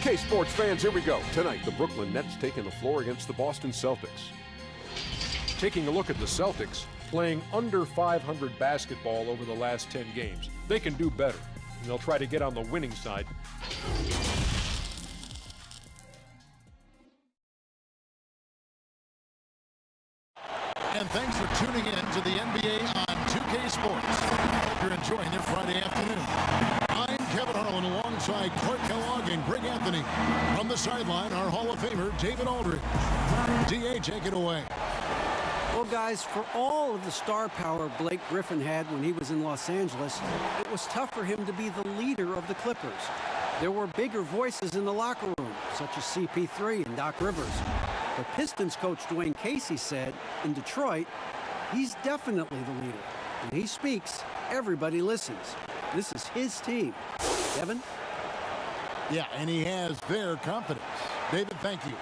Okay, sports fans, here we go. Tonight, the Brooklyn Nets taking the floor against the Boston Celtics. Taking a look at the Celtics, playing under 500 basketball over the last 10 games. They can do better, and they'll try to get on the winning side. And thanks for tuning in to the NBA on 2K Sports. Hope you're enjoying your Friday afternoon. I'm Kevin Harlan alongside Clark Kellogg and Greg Anthony. From the sideline, our Hall of Famer, David Aldridge. DA, take it away. Well, guys, for all of the star power Blake Griffin had when he was in Los Angeles, it was tough for him to be the leader of the Clippers. There were bigger voices in the locker room, such as CP3 and Doc Rivers. But Pistons coach Dwayne Casey said, in Detroit, he's definitely the leader. When he speaks, everybody listens. This is his team. Kevin? Yeah, and he has their confidence. David, thank you.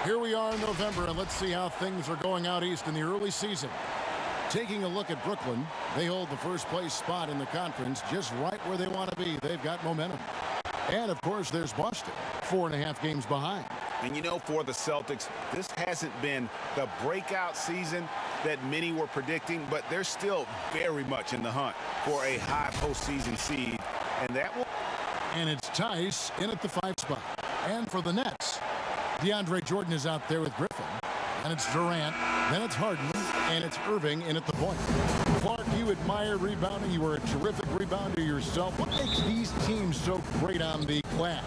Here we are in November, and let's see how things are going out east in the early season. Taking a look at Brooklyn, they hold the first place spot in the conference just right where they want to be. They've got momentum. And, of course, there's Boston, 4.5 games behind. And, you know, for the Celtics, this hasn't been the breakout season that many were predicting, but they're still very much in the hunt for a high postseason seed. And that will... And it's Tice in at the 5 spot. And for the Nets, DeAndre Jordan is out there with Griffin. And it's Durant. Then it's Harden. And it's Irving in at the point. Clark, you admire rebounding. You were a terrific rebounder yourself. What makes these teams so great on the glass?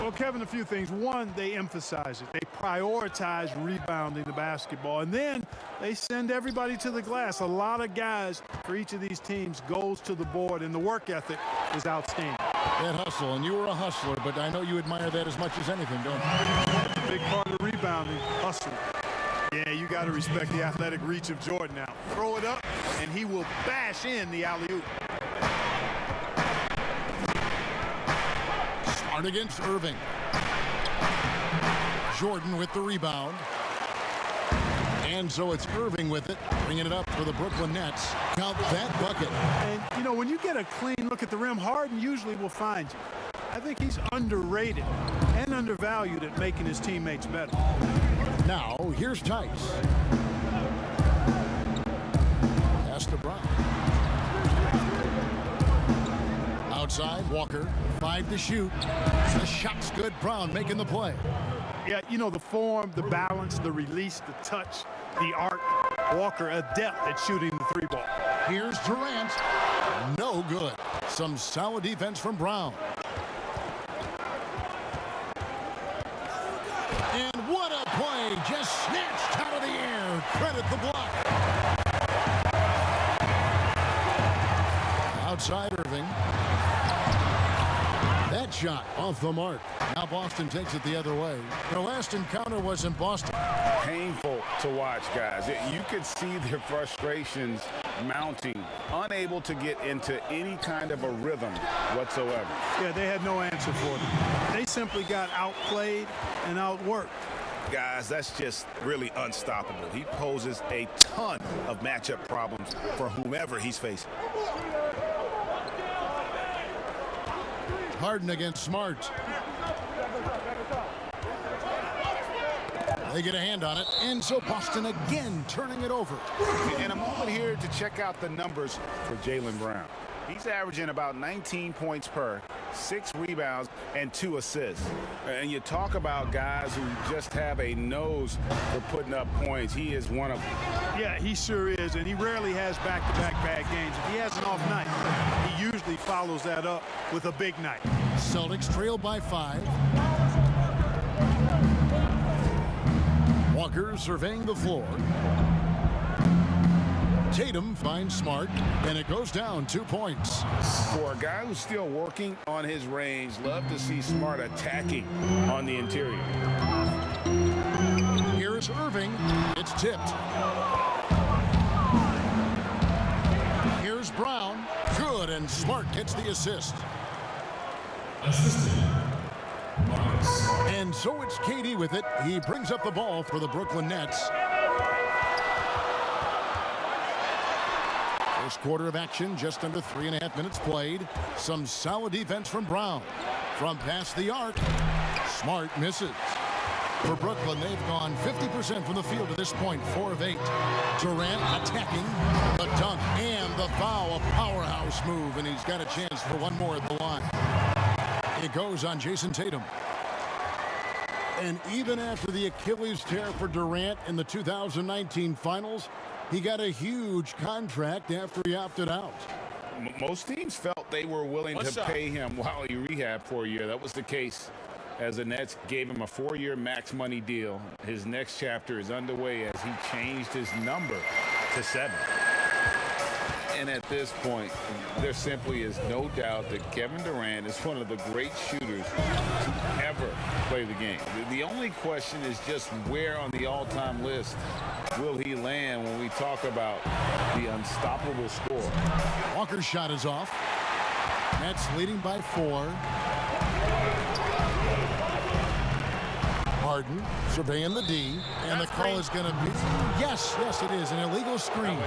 Well, Kevin, a few things. One, they emphasize it. They prioritize rebounding the basketball. And then they send everybody to the glass. A lot of guys for each of these teams goes to the board, and the work ethic is outstanding. That hustle, and you were a hustler, but I know you admire that as much as anything, don't you? That's a big part of rebounding, hustling. Yeah, you got to respect the athletic reach of Jordan now. Throw it up, and he will bash in the alley-oop. Smart against Irving. Jordan with the rebound. And so it's Irving with it, bringing it up for the Brooklyn Nets. Count that bucket. And, you know, when you get a clean look at the rim, Harden usually will find you. I think he's underrated and undervalued at making his teammates better. Now, here's Tice. Pass to Brown. Outside, Walker. 5 to shoot. The shot's good. Brown making the play. Yeah, you know, the form, the balance, the release, the touch, the arc. Walker adept at shooting the 3-ball. Here's Durant. No good. Some solid defense from Brown. And what a play. Just snatched out of the air. Credit the block. Outside Irving. That shot off the mark. Now Boston takes it the other way. Their last encounter was in Boston. Painful to watch, guys. You could see their frustrations mounting, unable to get into any kind of a rhythm whatsoever. Yeah, they had no answer for them. They simply got outplayed and outworked. Guys, that's just really unstoppable. He poses a ton of matchup problems for whomever he's facing. Harden against Smart. They get a hand on it, and so Boston again turning it over. In a moment here to check out the numbers for Jalen Brown. He's averaging about 19 points per, 6 rebounds, and 2 assists. And you talk about guys who just have a nose for putting up points. He is one of them. Yeah, he sure is, and he rarely has back-to-back bad games. If he has an off night, he usually follows that up with a big night. Celtics trail by 5. Walker surveying the floor. Tatum finds Smart, and it goes down 2 points. For a guy who's still working on his range, love to see Smart attacking on the interior. Here's Irving. It's tipped. Here's Brown. Good, and Smart gets the assist. And so it's KD with it. He brings up the ball for the Brooklyn Nets. First quarter of action, just under 3.5 minutes played. Some solid defense from Brown. From past the arc, Smart misses. For Brooklyn, they've gone 50% from the field to this point, 4 of 8. Durant attacking the dunk and the foul, a powerhouse move, and he's got a chance for one more at the line. It goes on Jason Tatum. And even after the Achilles tear for Durant in the 2019 finals, he got a huge contract after he opted out. Most teams felt they were willing to pay him while he rehabbed for a year. That was the case as the Nets gave him a 4-year max money deal. His next chapter is underway as he changed his number to 7. And at this point, there simply is no doubt that Kevin Durant is one of the great shooters to ever play the game. The only question is just where on the all-time list will he land when we talk about the unstoppable scorer. Walker's shot is off. Nets leading by 4. Harden surveying the D, and the call is going to be, yes, it is, an illegal screen.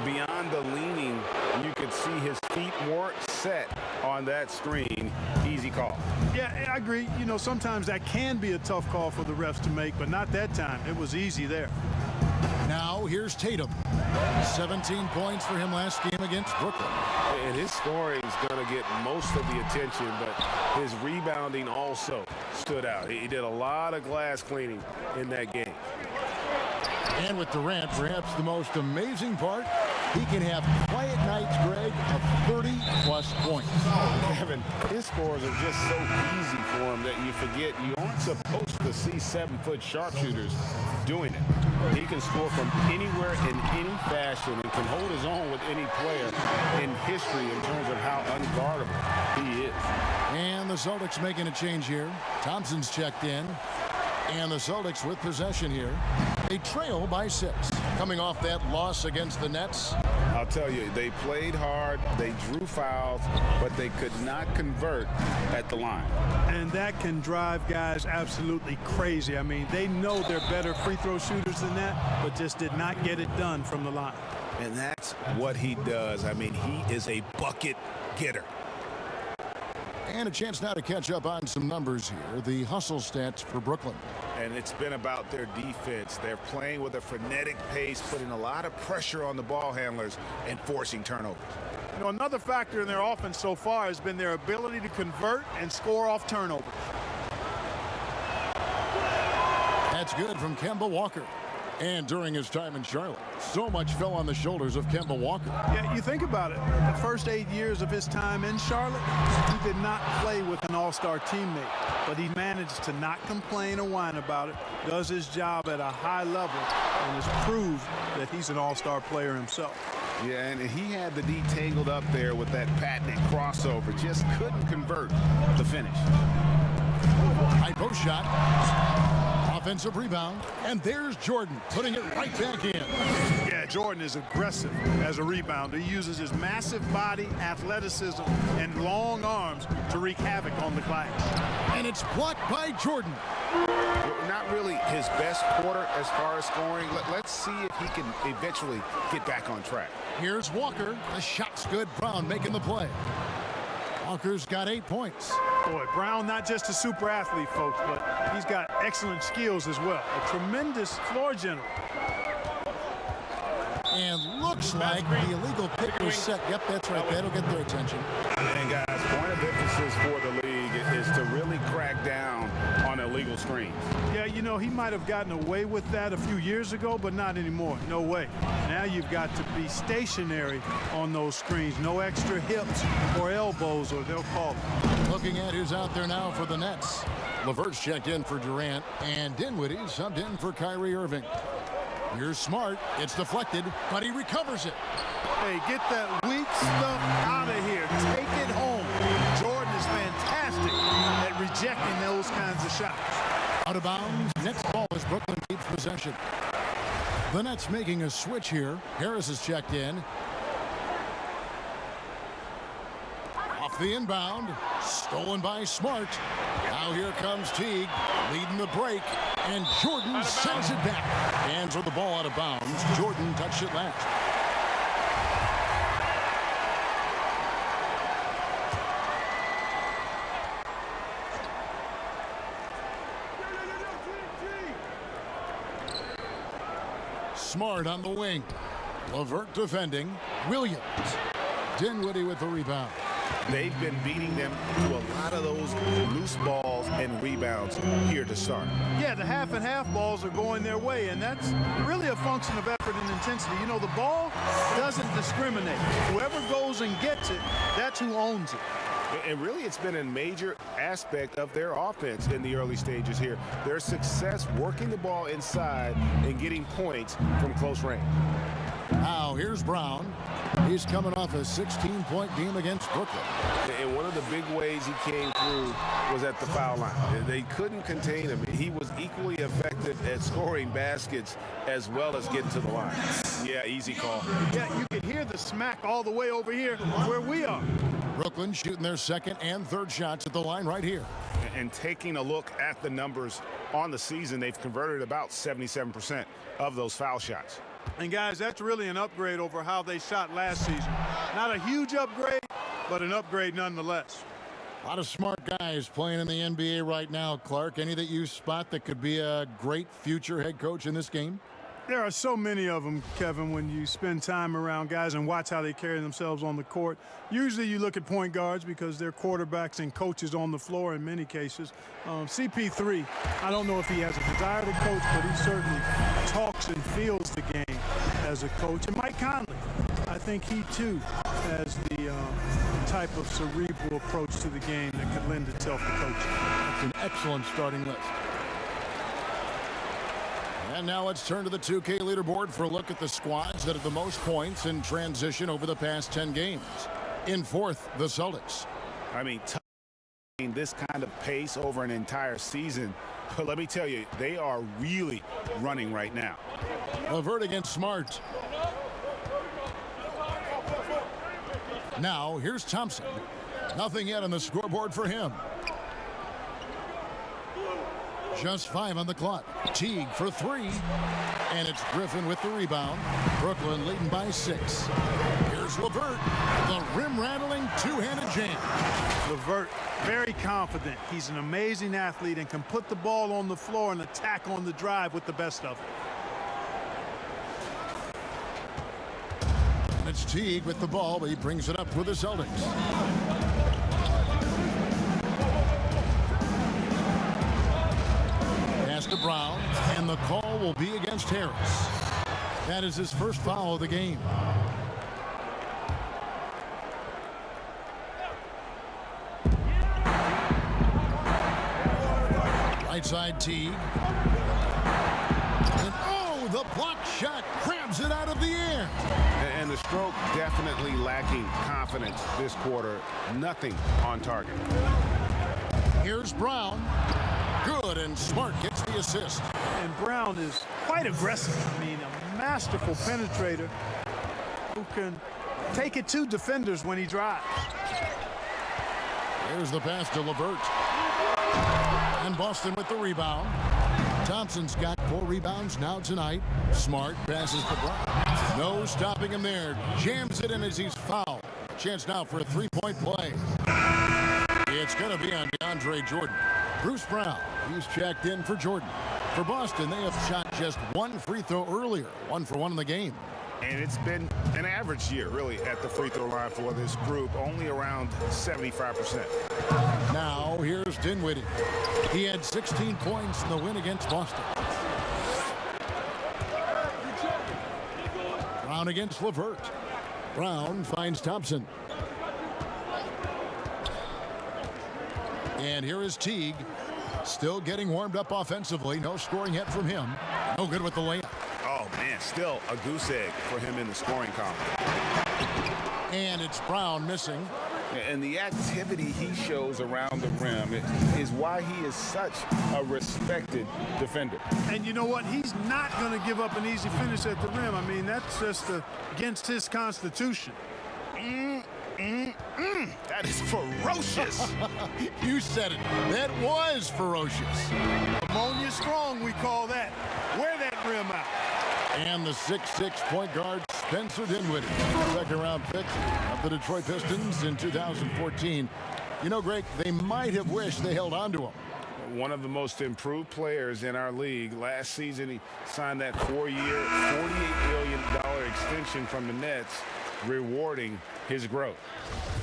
Beyond the leaning, you could see his feet weren't set on that screen. Easy call. Yeah, I agree. You know, sometimes that can be a tough call for the refs to make, but not that time. It was easy there. Now here's Tatum. 17 points for him last game against Brooklyn. And his scoring is going to get most of the attention, but his rebounding also stood out. He did a lot of glass cleaning in that game. And with Durant, perhaps the most amazing part, he can have quiet nights, Greg, of 30-plus points. Kevin, his scores are just so easy for him that you forget you aren't supposed to see 7-foot sharpshooters doing it. He can score from anywhere in any fashion and can hold his own with any player in history in terms of how unguardable he is. And the Celtics making a change here. Thompson's checked in. And the Celtics with possession here. They trail by 6. Coming off that loss against the Nets. I'll tell you, they played hard, they drew fouls, but they could not convert at the line. And that can drive guys absolutely crazy. I mean, they know they're better free throw shooters than that, but just did not get it done from the line. And that's what he does. I mean, he is a bucket getter. And a chance now to catch up on some numbers here. The hustle stats for Brooklyn. And it's been about their defense. They're playing with a frenetic pace, putting a lot of pressure on the ball handlers and forcing turnovers. You know, another factor in their offense so far has been their ability to convert and score off turnovers. That's good from Kemba Walker. And during his time in Charlotte, so much fell on the shoulders of Kemba Walker. Yeah, you think about it. The first 8 years of his time in Charlotte, he did not play with an all-star teammate. But he managed to not complain or whine about it, does his job at a high level, and has proved that he's an all-star player himself. Yeah, and he had the D tangled up there with that patented crossover. Just couldn't convert the finish. High post shot. Offensive rebound. And there's Jordan putting it right back in. Yeah, Jordan is aggressive as a rebounder. He uses his massive body, athleticism, and long arms to wreak havoc on the glass. And it's blocked by Jordan. Not really his best quarter as far as scoring. Let's see if he can eventually get back on track. Here's Walker. The shot's good. Brown making the play. Walker's got 8 points. Boy, Brown not just a super athlete, folks, but he's got excellent skills as well. A tremendous floor general. And looks like the illegal pick was set. Yep, that's right. That'll get their attention. And guys, point of emphasis for the league is to really crack down on illegal screens. Yeah, you know, he might have gotten away with that a few years ago, but not anymore. No way. Now you've got to be stationary on those screens. No extra hips or elbows, or they'll call it. Looking at who's out there now for the Nets. LeVert's checked in for Durant, and Dinwiddie subbed in for Kyrie Irving. Here's Smart. It's deflected, but he recovers it. Hey, get that weak stuff out of here. Take it home. Jordan is fantastic at rejecting those kinds of shots. Out of bounds. Nets ball as Brooklyn keeps possession. The Nets making a switch here. Harris is checked in. Off the inbound. Stolen by Smart. Now here comes Teague leading the break. And Jordan sends it back. Hands with the ball out of bounds. Jordan touched it last. Smart on the wing. LeVert defending. Williams. Dinwiddie with the rebound. They've been beating them to a lot of those loose balls and rebounds here to start. Yeah, the half and half balls are going their way, and that's really a function of effort and intensity. You know, the ball doesn't discriminate. Whoever goes and gets it, that's who owns it. And really, it's been a major aspect of their offense in the early stages here. Their success working the ball inside and getting points from close range. Now, here's Brown. He's coming off a 16-point game against Brooklyn. And one of the big ways he came through was at the foul line. They couldn't contain him. He was equally effective at scoring baskets as well as getting to the line. Yeah, easy call. Yeah, you can hear the smack all the way over here where we are. Brooklyn shooting their second and third shots at the line right here. And taking a look at the numbers on the season, they've converted about 77% of those foul shots. And guys, that's really an upgrade over how they shot last season. Not a huge upgrade, but an upgrade nonetheless. A lot of smart guys playing in the NBA right now, Clark. Any that you spot that could be a great future head coach in this game? There are so many of them, Kevin, when you spend time around guys and watch how they carry themselves on the court. Usually you look at point guards because they're quarterbacks and coaches on the floor in many cases. CP3, I don't know if he has a desire to coach, but he certainly talks and feels the game as a coach. And Mike Conley, I think he too has the type of cerebral approach to the game that could lend itself to coaching. That's an excellent starting list. And now let's turn to the 2K leaderboard for a look at the squads that have the most points in transition over the past 10 games. In fourth, the Celtics. I mean, this kind of pace over an entire season, but let me tell you, they are really running right now. LeVert against Smart. Now, here's Thompson. Nothing yet on the scoreboard for him. Just 5 on the clock. Teague for 3. And it's Griffin with the rebound. Brooklyn leading by 6. Here's LeVert. The rim-rattling two-handed jam. LeVert, very confident. He's an amazing athlete and can put the ball on the floor and attack on the drive with the best of it. And it's Teague with the ball, but he brings it up for the Celtics. To Brown, and the call will be against Harris. That is his first foul of the game. Right side Teague. And oh, the block shot grabs it out of the air. And the stroke definitely lacking confidence this quarter. Nothing on target. Here's Brown. Good, and Smart gets the assist. And Brown is quite aggressive. I mean, a masterful penetrator who can take it to defenders when he drives. There's the pass to LeVert. And Boston with the rebound. Thompson's got 4 rebounds now tonight. Smart passes to Brown. No stopping him there. Jams it in as he's fouled. Chance now for a 3-point play. It's going to be on DeAndre Jordan. Bruce Brown, he's checked in for Jordan. For Boston, they have shot just 1 free throw earlier, 1 for 1 in the game. And it's been an average year, really, at the free throw line for this group, only around 75%. Now, here's Dinwiddie. He had 16 points in the win against Boston. Brown against LeVert. Brown finds Thompson. And here is Teague, still getting warmed up offensively. No scoring yet from him. No good with the layup. Oh, man, still a goose egg for him in the scoring column. And it's Brown missing. And the activity he shows around the rim is why he is such a respected defender. And you know what? He's not going to give up an easy finish at the rim. I mean, that's just against his constitution. That is ferocious. You said it. That was ferocious. Ammonia strong, we call that. Wear that rim out. And the 6'6" point guard, Spencer Dinwiddie, second-round pick of the Detroit Pistons in 2014. You know, Greg, they might have wished they held on to him. one of the most improved players in our league. Last season, he signed that 4-year, $48 million extension from the Nets, rewarding his growth.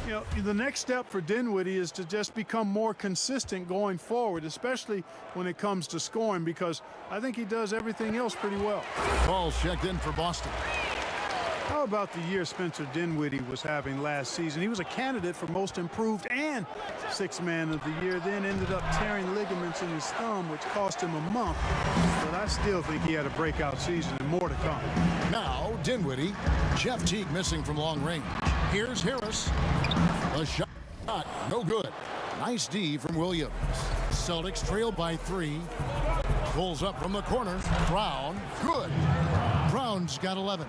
You know, the next step for Dinwiddie is to just become more consistent going forward, especially when it comes to scoring, because I think he does everything else pretty well. Ball's checked in for Boston. How about the year Spencer Dinwiddie was having last season? He was a candidate for most improved and sixth man of the year, then ended up tearing ligaments in his thumb, which cost him a month. But I still think he had a breakout season and more to come. Now Dinwiddie. Jeff Teague missing from long range. Here's Harris. A shot, no good. Nice D from Williams. Celtics trail by 3. Pulls up from the corner. Brown, good. Brown's got 11.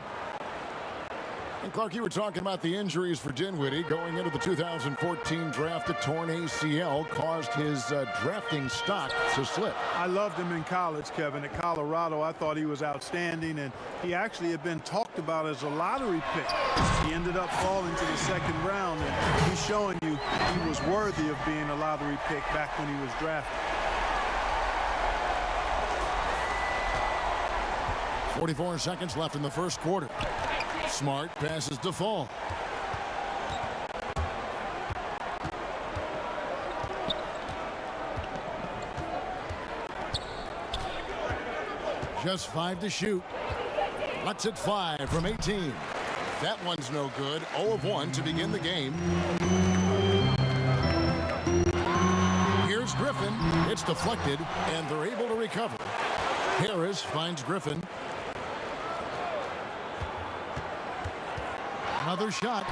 And Clark, you were talking about the injuries for Dinwiddie going into the 2014 draft. A torn ACL caused his drafting stock to slip. I loved him in college, Kevin. At Colorado, I thought he was outstanding, and he actually had been talked about as a lottery pick. He ended up falling to the second round, and he's showing you he was worthy of being a lottery pick back when he was drafted. 44 seconds left in the first quarter. Smart passes to Fall. Just 5 to shoot. Lets it fly from 18. That one's no good. 0 of 1 to begin the game. Here's Griffin. It's deflected, and they're able to recover. Harris finds Griffin. Another shot.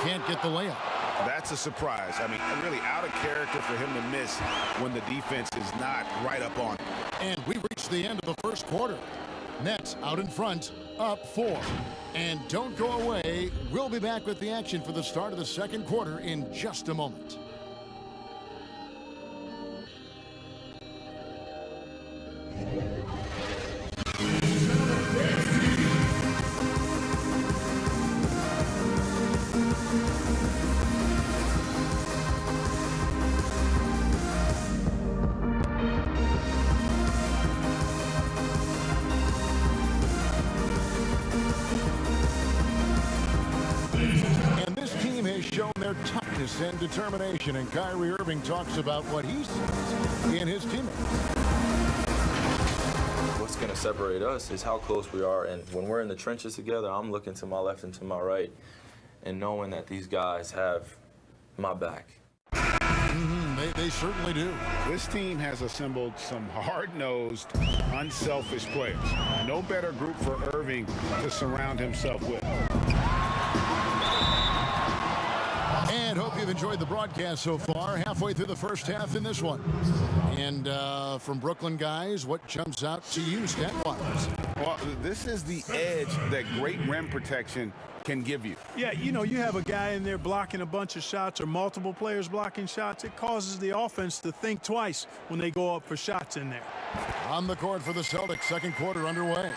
Can't get the layup. That's a surprise. I mean, really out of character for him to miss when the defense is not right up on him. And we reached the end of the first quarter. Nets out in front, up 4. And don't go away. We'll be back with the action for the start of the second quarter in just a moment. Toughness and determination, and Kyrie Irving talks about what he sees in his teammates. What's going to separate us is how close we are, and when we're in the trenches together, I'm looking to my left and to my right and knowing that these guys have my back. They certainly do. This team has assembled some hard-nosed, unselfish players. No better group for Irving to surround himself with. And hope you've enjoyed the broadcast so far. Halfway through the first half in this one. And from Brooklyn guys, what jumps out to you stat-wise? Well, this is the edge that great rim protection can give you. Yeah, you know, you have a guy in there blocking a bunch of shots or multiple players blocking shots. It causes the offense to think twice when they go up for shots in there. On the court for the Celtics, second quarter underway.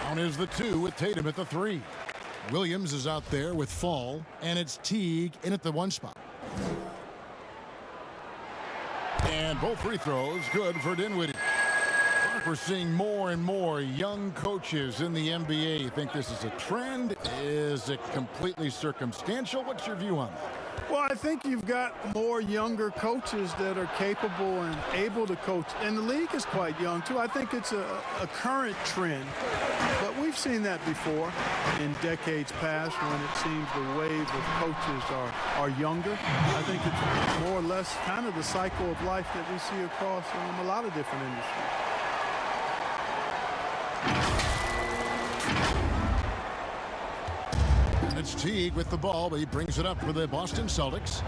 Down is the 2 with Tatum at the 3. Williams is out there with Fall, and it's Teague in at the 1 spot. And both free throws good for Dinwiddie. We're seeing more and more young coaches in the NBA. You think this is a trend? Is it completely circumstantial? What's your view on that? Well, I think you've got more younger coaches that are capable and able to coach. And the league is quite young, too. I think it's a current trend. But we've seen that before in decades past when it seems the wave of coaches are younger. I think it's more or less kind of the cycle of life that we see across a lot of different industries. It's Teague with the ball, but he brings it up for the Boston Celtics.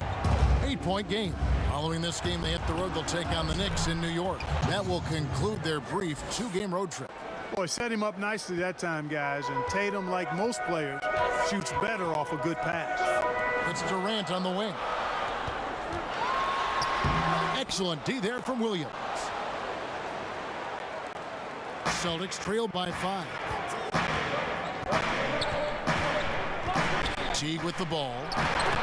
8-point game. Following this game, they hit the road. They'll take on the Knicks in New York. That will conclude their brief 2-game road trip. Boy, set him up nicely that time, guys. And Tatum, like most players, shoots better off a good pass. It's Durant on the wing. Excellent D there from Williams. Celtics trail by 5. Teague with the ball.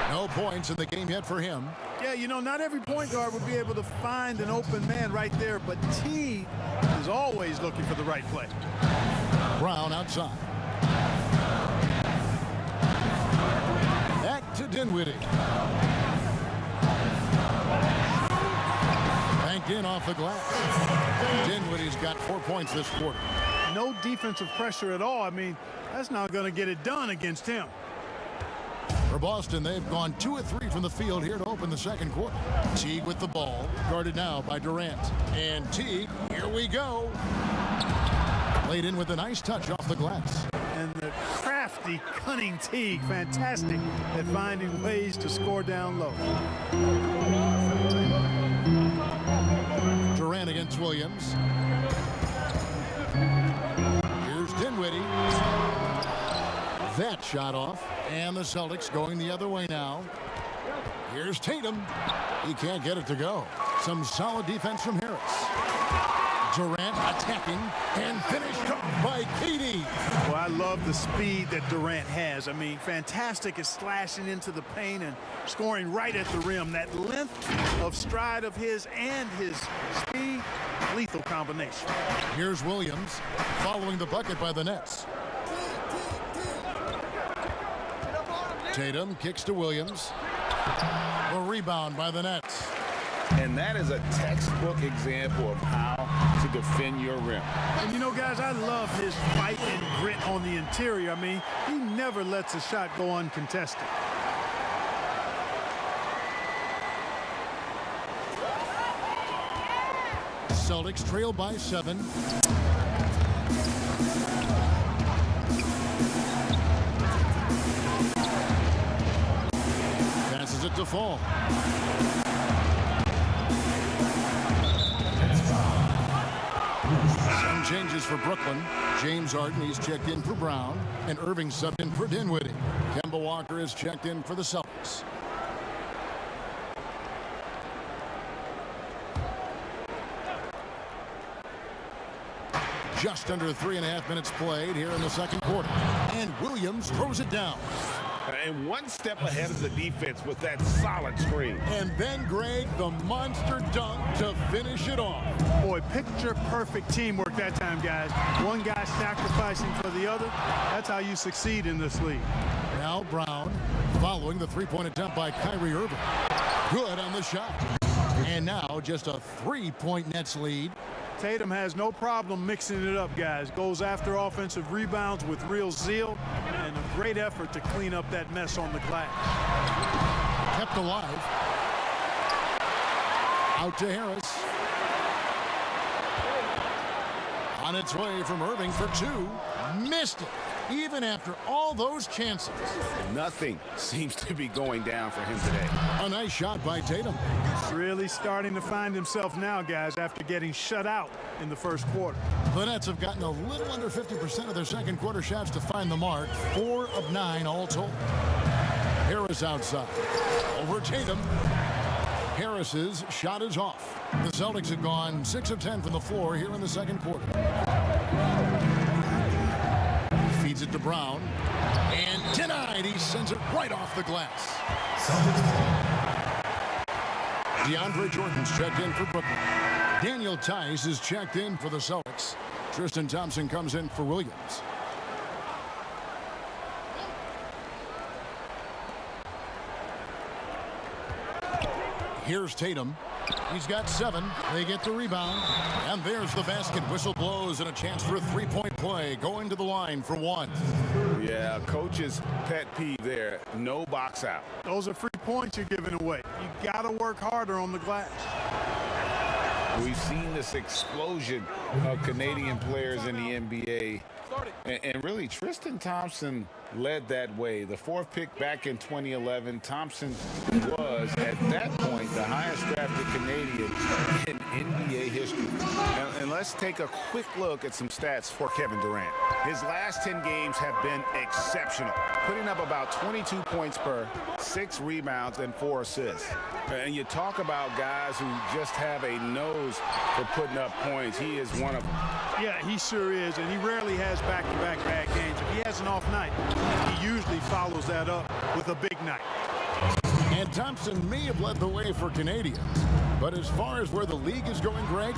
No points in the game yet for him. Yeah, you know, not every point guard would be able to find an open man right there, but T is always looking for the right play. Brown outside. Back to Dinwiddie. Banked in off the glass. Dinwiddie's got 4 points this quarter. No defensive pressure at all. I mean, that's not going to get it done against him. For Boston, they've gone 2 of 3 from the field here to open the second quarter. Teague with the ball, guarded now by Durant. And Teague, here we go. Laid in with a nice touch off the glass. And the crafty, cunning Teague, fantastic at finding ways to score down low. Durant against Williams. Here's Dinwiddie. That shot off. And the Celtics going the other way now. Here's Tatum. He can't get it to go. Some solid defense from Harris. Durant attacking and finished off by KD. Well, I love the speed that Durant has. I mean, fantastic at slashing into the paint and scoring right at the rim. That length of stride of his and his speed, lethal combination. Here's Williams following the bucket by the Nets. Tatum kicks to Williams. A rebound by the Nets. And that is a textbook example of how to defend your rim. And you know, guys, I love his fight and grit on the interior. I mean, he never lets a shot go uncontested. Celtics trail by 7. Passes it to Fall. Some changes for Brooklyn. James Harden, he's checked in for Brown. And Irving subbed in for Dinwiddie. Kemba Walker is checked in for the Celtics. Just under 3.5 minutes played here in the second quarter. And Williams throws it down. And one step ahead of the defense with that solid screen. And then, Greg, the monster dunk to finish it off. Boy, picture-perfect teamwork that time, guys. One guy sacrificing for the other. That's how you succeed in this league. Now Brown following the three-point attempt by Kyrie Irving. Good on the shot. And now just a 3-point Nets lead. Tatum has no problem mixing it up, guys. Goes after offensive rebounds with real zeal and a great effort to clean up that mess on the glass. Kept alive. Out to Harris. On its way from Irving for 2. Missed it. Even after all those chances. Nothing seems to be going down for him today. A nice shot by Tatum. Really starting to find himself now, guys, after getting shut out in the first quarter. The Nets have gotten a little under 50% of their second quarter shots to find the mark. 4 of 9 all told. Harris outside. Over Tatum. Harris's shot is off. The Celtics have gone 6 of 10 from the floor here in the second quarter. Feeds it to Brown. And denied. He sends it right off the glass. DeAndre Jordan's checked in for Brooklyn. Daniel Tice is checked in for the Celtics. Tristan Thompson comes in for Williams. Here's Tatum. He's got 7. They get the rebound. And there's the basket. Whistle blows and a chance for a 3-point play. Going to the line for 1. Yeah, coach's pet peeve there. No box out. Those are free points you're giving away. You got to work harder on the glass. We've seen this explosion of Canadian players in the NBA. And really, Tristan Thompson led that way. The 4th pick back in 2011. Thompson was, at that point, the highest drafted Canadian in NBA history. And let's take a quick look at some stats for Kevin Durant. His last 10 games have been exceptional, putting up about 22 points per, 6 rebounds, and 4 assists. And you talk about guys who just have a nose for putting up points. He is one of them. Yeah, he sure is, and he rarely has back-to-back bad games. If he has an off night, he usually follows that up with a big night. And Thompson may have led the way for Canadians. But as far as where the league is going, Greg,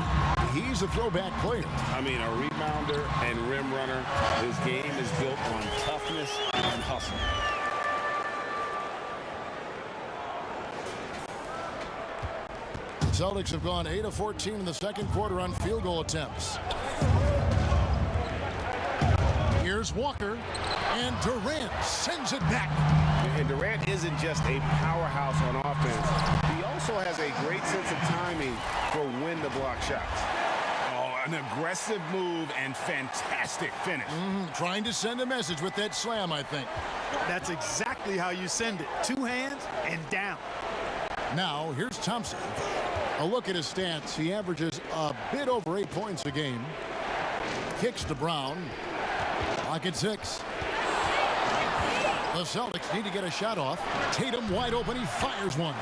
he's a throwback player. I mean, a rebounder and rim runner. His game is built on toughness and hustle. Celtics have gone 8 of 14 in the second quarter on field goal attempts. Here's Walker, and Durant sends it back. And Durant isn't just a powerhouse on offense. He also has a great sense of timing for when to block shots. Oh, an aggressive move and fantastic finish. Trying to send a message with that slam, I think. That's exactly how you send it. Two hands and down. Now, here's Thompson. A look at his stats. He averages a bit over 8 points a game. Kicks to Brown. Lock at 6. The Celtics need to get a shot off. Tatum wide open. He fires one.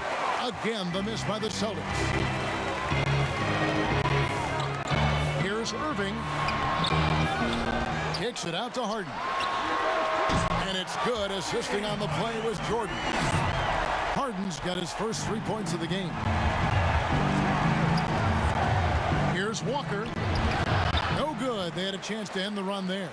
Again, the miss by the Celtics. Here's Irving. Kicks it out to Harden. And it's good. Assisting on the play was Jordan. Harden's got his first 3 points of the game. Here's Walker. No good. They had a chance to end the run there.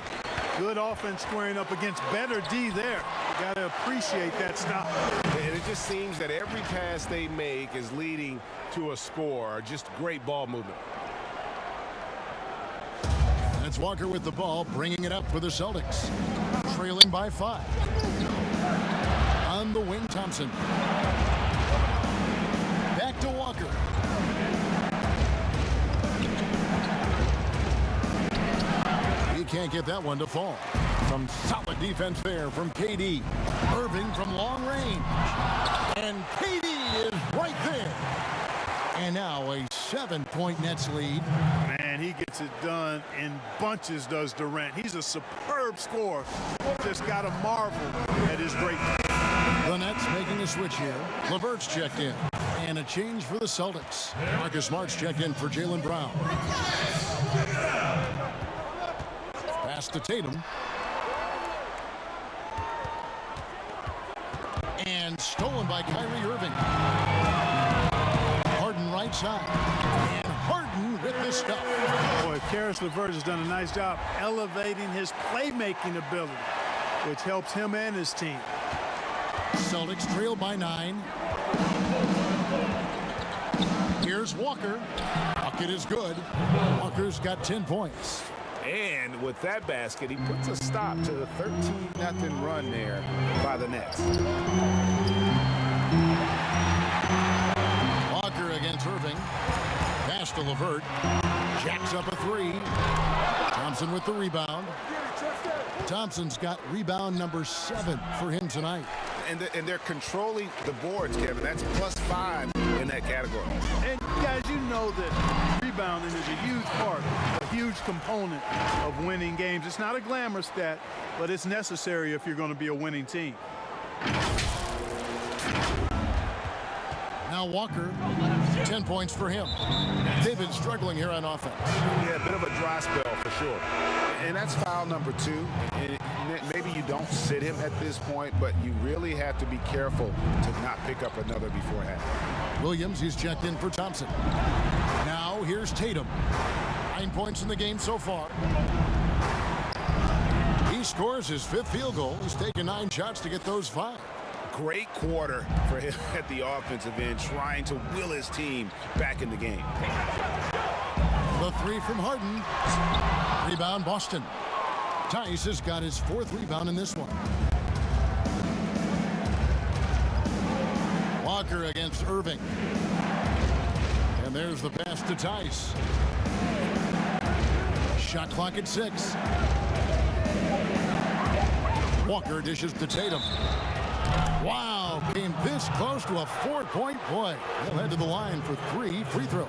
Good offense squaring up against better D there. You got to appreciate that stop. And it just seems that every pass they make is leading to a score. Just great ball movement. That's Walker with the ball, bringing it up for the Celtics. Trailing by 5. On the wing, Thompson. Back to Walker. He can't get that one to fall. Some solid defense there from KD. Irving from long range. And KD is right there. And now a 7-point Nets lead. Man, he gets it done in bunches, does Durant. He's a superb scorer. Just got to marvel at his greatness. The Nets making a switch here. LeVert's checked in. And a change for the Celtics. Marcus Smart's checked in for Jalen Brown. Pass to Tatum. And stolen by Kyrie Irving. Harden right side. And Harden with the stuff. Boy, Karis LeVert has done a nice job elevating his playmaking ability, which helps him and his team. Celtics trail by 9. Here's Walker. Bucket is good. Walker's got 10 points. And with that basket, he puts a stop to the 13-0 run there by the Nets. Walker against Irving. Pass to LeVert. Jacks up a 3. Thompson with the rebound. Thompson's got rebound number 7 for him tonight. And they're controlling the boards, Kevin. That's +5 in that category. And guys, you know that rebounding is a huge part, a huge component of winning games. It's not a glamour stat, but it's necessary if you're going to be a winning team. Now Walker, 10 points for him. They've been struggling here on offense. Yeah, a bit of a dry spell for sure. And that's foul number 2. And maybe you don't sit him at this point, but you really have to be careful to not pick up another beforehand. Williams, he's checked in for Thompson. Now here's Tatum. 9 points in the game so far. He scores his 5th field goal. He's taken 9 shots to get those 5. Great quarter for him at the offensive end, trying to will his team back in the game. The 3 from Harden. Rebound, Boston. Tice has got his 4th rebound in this one. Walker against Irving. And there's the pass to Tice. Shot clock at 6. Walker dishes to Tatum. Wow, came this close to a 4-point play. He'll head to the line for 3 free throws.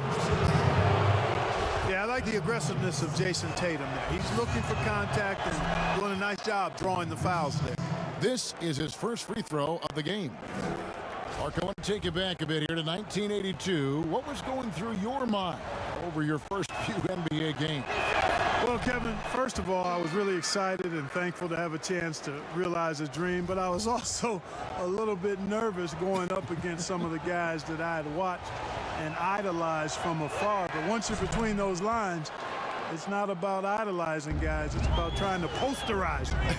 Yeah, I like the aggressiveness of Jason Tatum there. He's looking for contact and doing a nice job drawing the fouls there. This is his first free throw of the game. Mark, I want to take you back a bit here to 1982. What was going through your mind over your first few NBA games? Well, Kevin, first of all, I was really excited and thankful to have a chance to realize a dream, but I was also a little bit nervous going up against some of the guys that I had watched and idolized from afar. But once you're between those lines, it's not about idolizing guys. It's about trying to posterize them.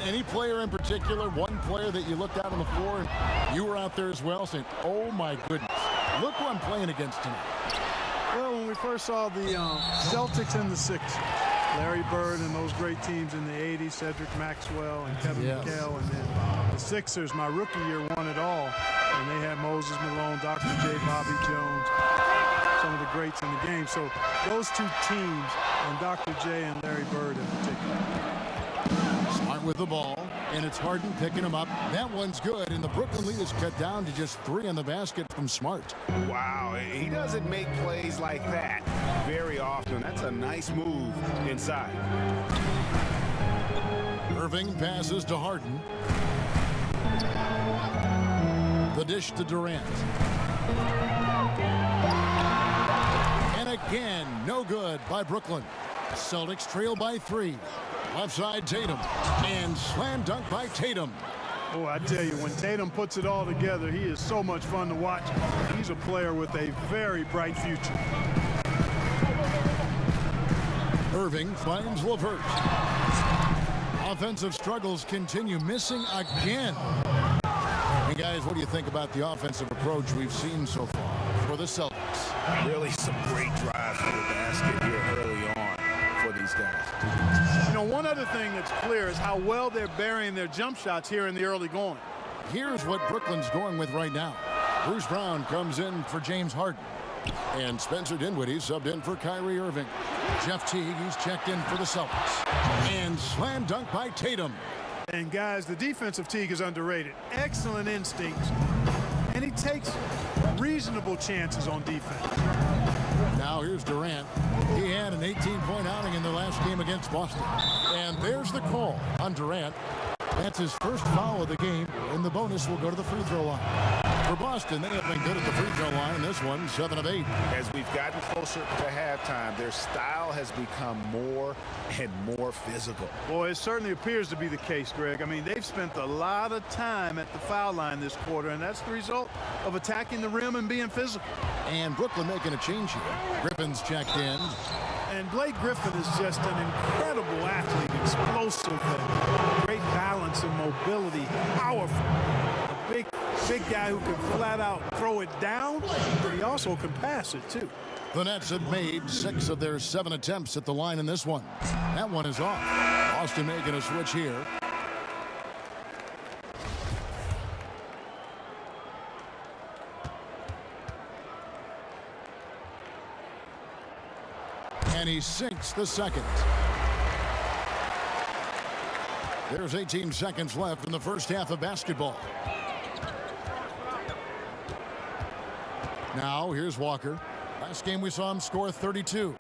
Any player in particular, one player that you looked out on the floor and you were out there as well saying, oh my goodness, look who I'm playing against tonight. Well, when we first saw the Celtics and the Sixers, Larry Bird and those great teams in the 80s, Cedric Maxwell and Kevin McHale, and then the Sixers, my rookie year, won it all. And they had Moses Malone, Dr. J, Bobby Jones, some of the greats in the game. So those two teams, and Dr. J and Larry Bird in particular. Smart with the ball, and it's Harden picking him up. That one's good, and the Brooklyn lead is cut down to just 3 on the basket from Smart. Wow, he doesn't make plays like that very often. That's a nice move inside. Irving passes to Harden. The dish to Durant. And again, no good by Brooklyn. Celtics trail by 3. Left side Tatum. And slam dunk by Tatum. Oh, I tell you, when Tatum puts it all together, he is so much fun to watch. He's a player with a very bright future. Irving finds LeVert. Offensive struggles continue, missing again. And guys, what do you think about the offensive approach we've seen so far for the Celtics? Really some great drives to the basket here early on for these guys. You know, one other thing that's clear is how well they're burying their jump shots here in the early going. Here's what Brooklyn's going with right now. Bruce Brown comes in for James Harden. And Spencer Dinwiddie subbed in for Kyrie Irving. Jeff Teague, he's checked in for the Celtics. And slam dunk by Tatum. And guys, the defensive Teague is underrated. Excellent instincts. And he takes reasonable chances on defense. Now here's Durant. He had an 18-point outing in the last game against Boston. And there's the call on Durant. That's his first foul of the game, and the bonus will go to the free throw line. For Boston, they have been good at the free throw line. This one, 7 of 8. As we've gotten closer to halftime, their style has become more and more physical. Boy, it certainly appears to be the case, Greg. I mean, they've spent a lot of time at the foul line this quarter, and that's the result of attacking the rim and being physical. And Brooklyn making a change here. Griffin's checked in. And Blake Griffin is just an incredible athlete, explosive, and great balance and mobility, powerful. A big guy who can flat out throw it down, but he also can pass it too. The Nets have made 6 of their 7 attempts at the line in this one. That one is off. Boston making a switch here. And he sinks the second. There's 18 seconds left in the first half of basketball. Now here's Walker. Last game we saw him score 32.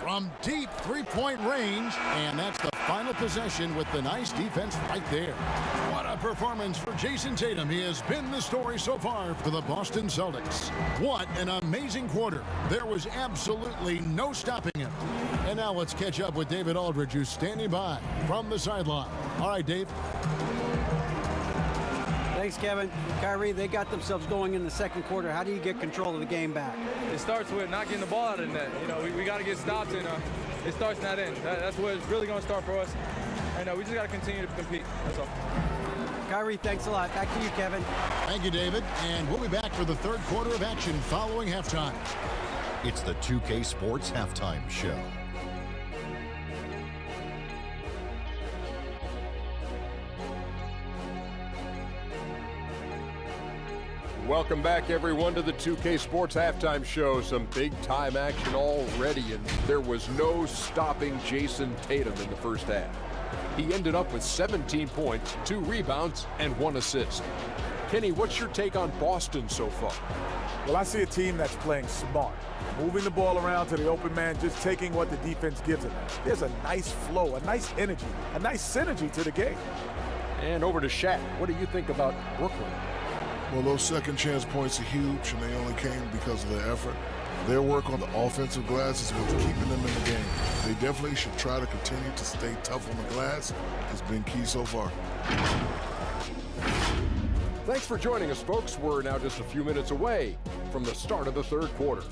From deep 3-point range, and that's the final possession with the nice defense right there. What a performance for Jason Tatum. He has been the story so far for the Boston Celtics. What an amazing quarter. There was absolutely no stopping him. And now let's catch up with David Aldridge, who's standing by from the sideline. All right, Dave. Thanks, Kevin. Kyrie, they got themselves going in the second quarter. How do you get control of the game back? It starts with not getting the ball out of the net. You know, we got to get stops, and it starts in that end. That's where it's really going to start for us. And we just got to continue to compete. That's all. Kyrie, thanks a lot. Back to you, Kevin. Thank you, David. And we'll be back for the third quarter of action following halftime. It's the 2K Sports Halftime Show. Welcome back, everyone, to the 2K Sports Halftime Show. Some big-time action already, and there was no stopping Jason Tatum in the first half. He ended up with 17 points, 2 rebounds, and 1 assist. Kenny, what's your take on Boston so far? Well, I see a team that's playing smart, moving the ball around to the open man, just taking what the defense gives them. There's a nice flow, a nice energy, a nice synergy to the game. And over to Shaq. What do you think about Brooklyn? Well, those second chance points are huge, and they only came because of their effort. Their work on the offensive glass is what's keeping them in the game. They definitely should try to continue to stay tough on the glass. It's been key so far. Thanks for joining us, folks. We're now just a few minutes away from the start of the third quarter.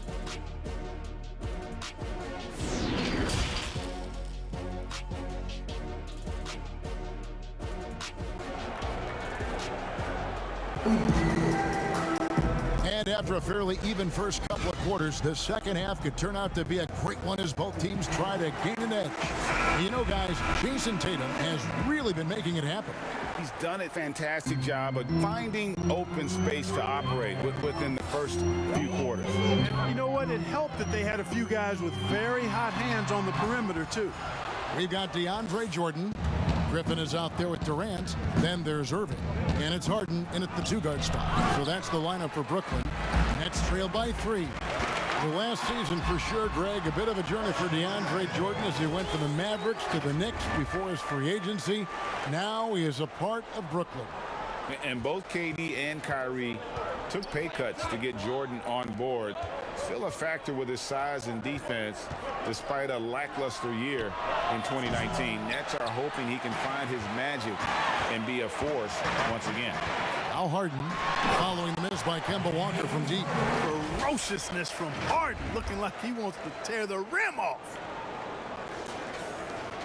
And after a fairly even first couple of quarters, the second half could turn out to be a great one as both teams try to gain an edge. You know, guys, Jason Tatum has really been making it happen. He's done a fantastic job of finding open space to operate within the first few quarters. And you know what? It helped that they had a few guys with very hot hands on the perimeter, too. We've got DeAndre Jordan. Griffin is out there with Durant. Then there's Irving. And it's Harden in at the two-guard spot. So that's the lineup for Brooklyn. Nets trailed by 3. The last season for sure, Greg, a bit of a journey for DeAndre Jordan as he went from the Mavericks to the Knicks before his free agency. Now he is a part of Brooklyn. And both KD and Kyrie took pay cuts to get Jordan on board. Still a factor with his size and defense despite a lackluster year in 2019. Nets are hoping he can find his magic and be a force once again. Now Harden following the miss by Kemba Walker from deep. Ferociousness from Harden, looking like he wants to tear the rim off.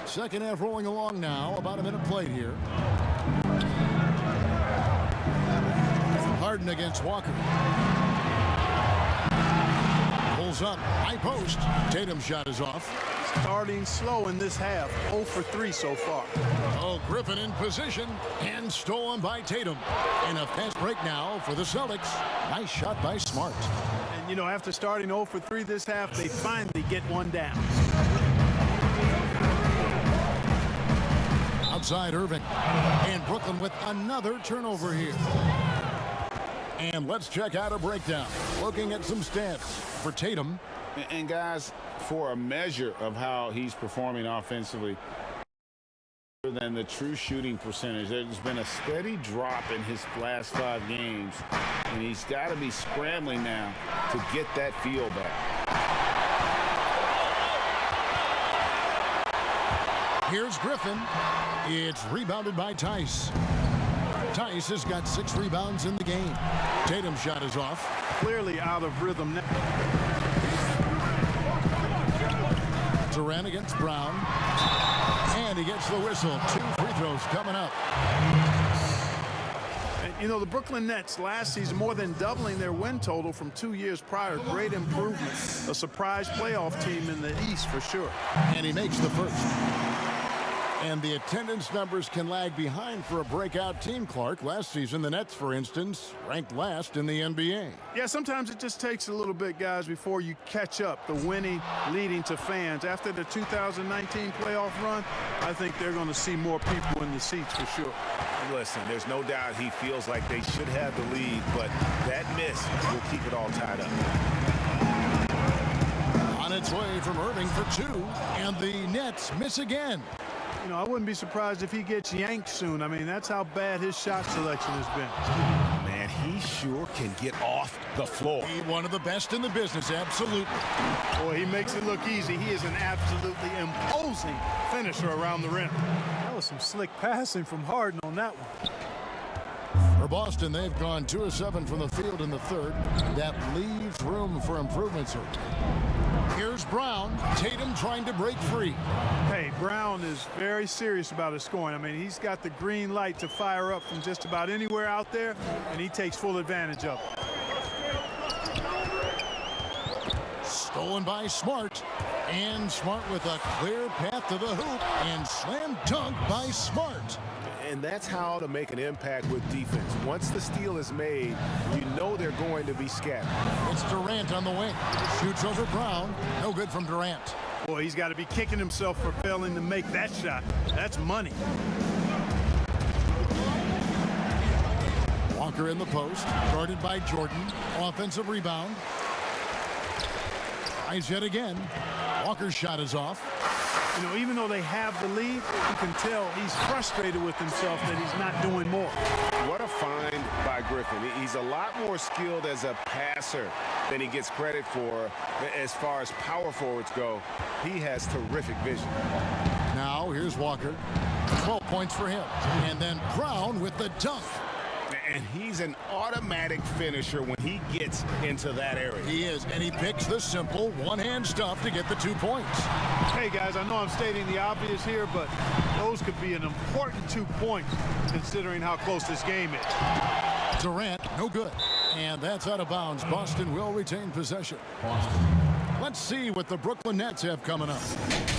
Second half rolling along now. About a minute played here. Harden against Walker. Pulls up. High post. Tatum's shot is off. Starting slow in this half. 0 for 3 so far. Oh, Griffin in position and stolen by Tatum. And a fast break now for the Celtics. Nice shot by Smart. And, you know, after starting 0 for 3 this half, they finally get one down. Outside Irving. And Brooklyn with another turnover here. And let's check out a breakdown. Looking at some stats for Tatum. And guys, for a measure of how he's performing offensively than the true shooting percentage, there's been a steady drop in his last 5 games. And he's got to be scrambling now to get that feel back. Here's Griffin. It's rebounded by Tice. Tice has got 6 rebounds in the game. Tatum's shot is off. Clearly out of rhythm now. Durant against Brown. And he gets the whistle. 2 free throws coming up. And, you know, the Brooklyn Nets last season more than doubling their win total from 2 years prior. Great improvement. A surprise playoff team in the East for sure. And he makes the first. And the attendance numbers can lag behind for a breakout team, Clark. Last season, the Nets, for instance, ranked last in the NBA. Yeah, sometimes it just takes a little bit, guys, before you catch up. The winning leading to fans. After the 2019 playoff run, I think they're going to see more people in the seats for sure. Listen, there's no doubt he feels like they should have the lead, but that miss will keep it all tied up. On its way from Irving for 2, and the Nets miss again. You know, I wouldn't be surprised if he gets yanked soon. I mean, that's how bad his shot selection has been. Man, he sure can get off the floor. He's one of the best in the business, absolutely. Boy, he makes it look easy. He is an absolutely imposing finisher around the rim. That was some slick passing from Harden on that one. For Boston, they've gone 2 of 7 from the field in the third. That leaves room for improvements here. Here's Brown. Tatum trying to break free. Hey, Brown is very serious about his scoring. I mean, he's got the green light to fire up from just about anywhere out there, and he takes full advantage of it. Stolen by Smart. And Smart with a clear path to the hoop. And slam dunk by Smart. And that's how to make an impact with defense. Once the steal is made, you know they're going to be scattered. It's Durant on the wing. Shoots over Brown. No good from Durant. Boy, he's got to be kicking himself for failing to make that shot. That's money. Walker in the post. Guarded by Jordan. Offensive rebound. Tries yet again. Walker's shot is off. You know, even though they have the lead, you can tell he's frustrated with himself that he's not doing more. What a find by Griffin. He's a lot more skilled as a passer than he gets credit for as far as power forwards go. He has terrific vision. Now here's Walker. 12 points for him. And then Brown with the dunk. And he's an automatic finisher when he gets into that area. He is, and he picks the simple one-hand stuff to get the 2 points. Hey, guys, I know I'm stating the obvious here, but those could be an important 2 points considering how close this game is. Durant, no good. And that's out of bounds. Boston will retain possession. Let's see what the Brooklyn Nets have coming up.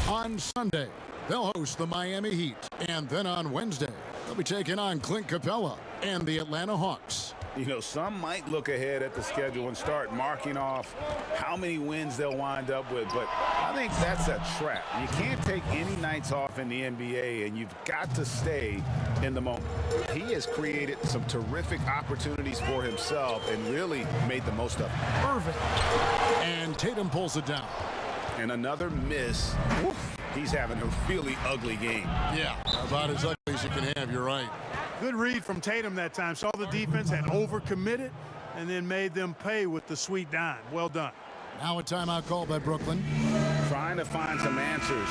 On Sunday, they'll host the Miami Heat. And then on Wednesday, they'll be taking on Clint Capella and the Atlanta Hawks. You know, some might look ahead at the schedule and start marking off how many wins they'll wind up with, but I think that's a trap. You can't take any nights off in the NBA, and you've got to stay in the moment. He has created some terrific opportunities for himself and really made the most of it. Irving. And Tatum pulls it down. And another miss. Oof. He's having a really ugly game. Yeah, about as ugly as you can have, you're right. Good read from Tatum that time. Saw the defense had overcommitted and then made them pay with the sweet dime. Well done. Now a timeout called by Brooklyn. Trying to find some answers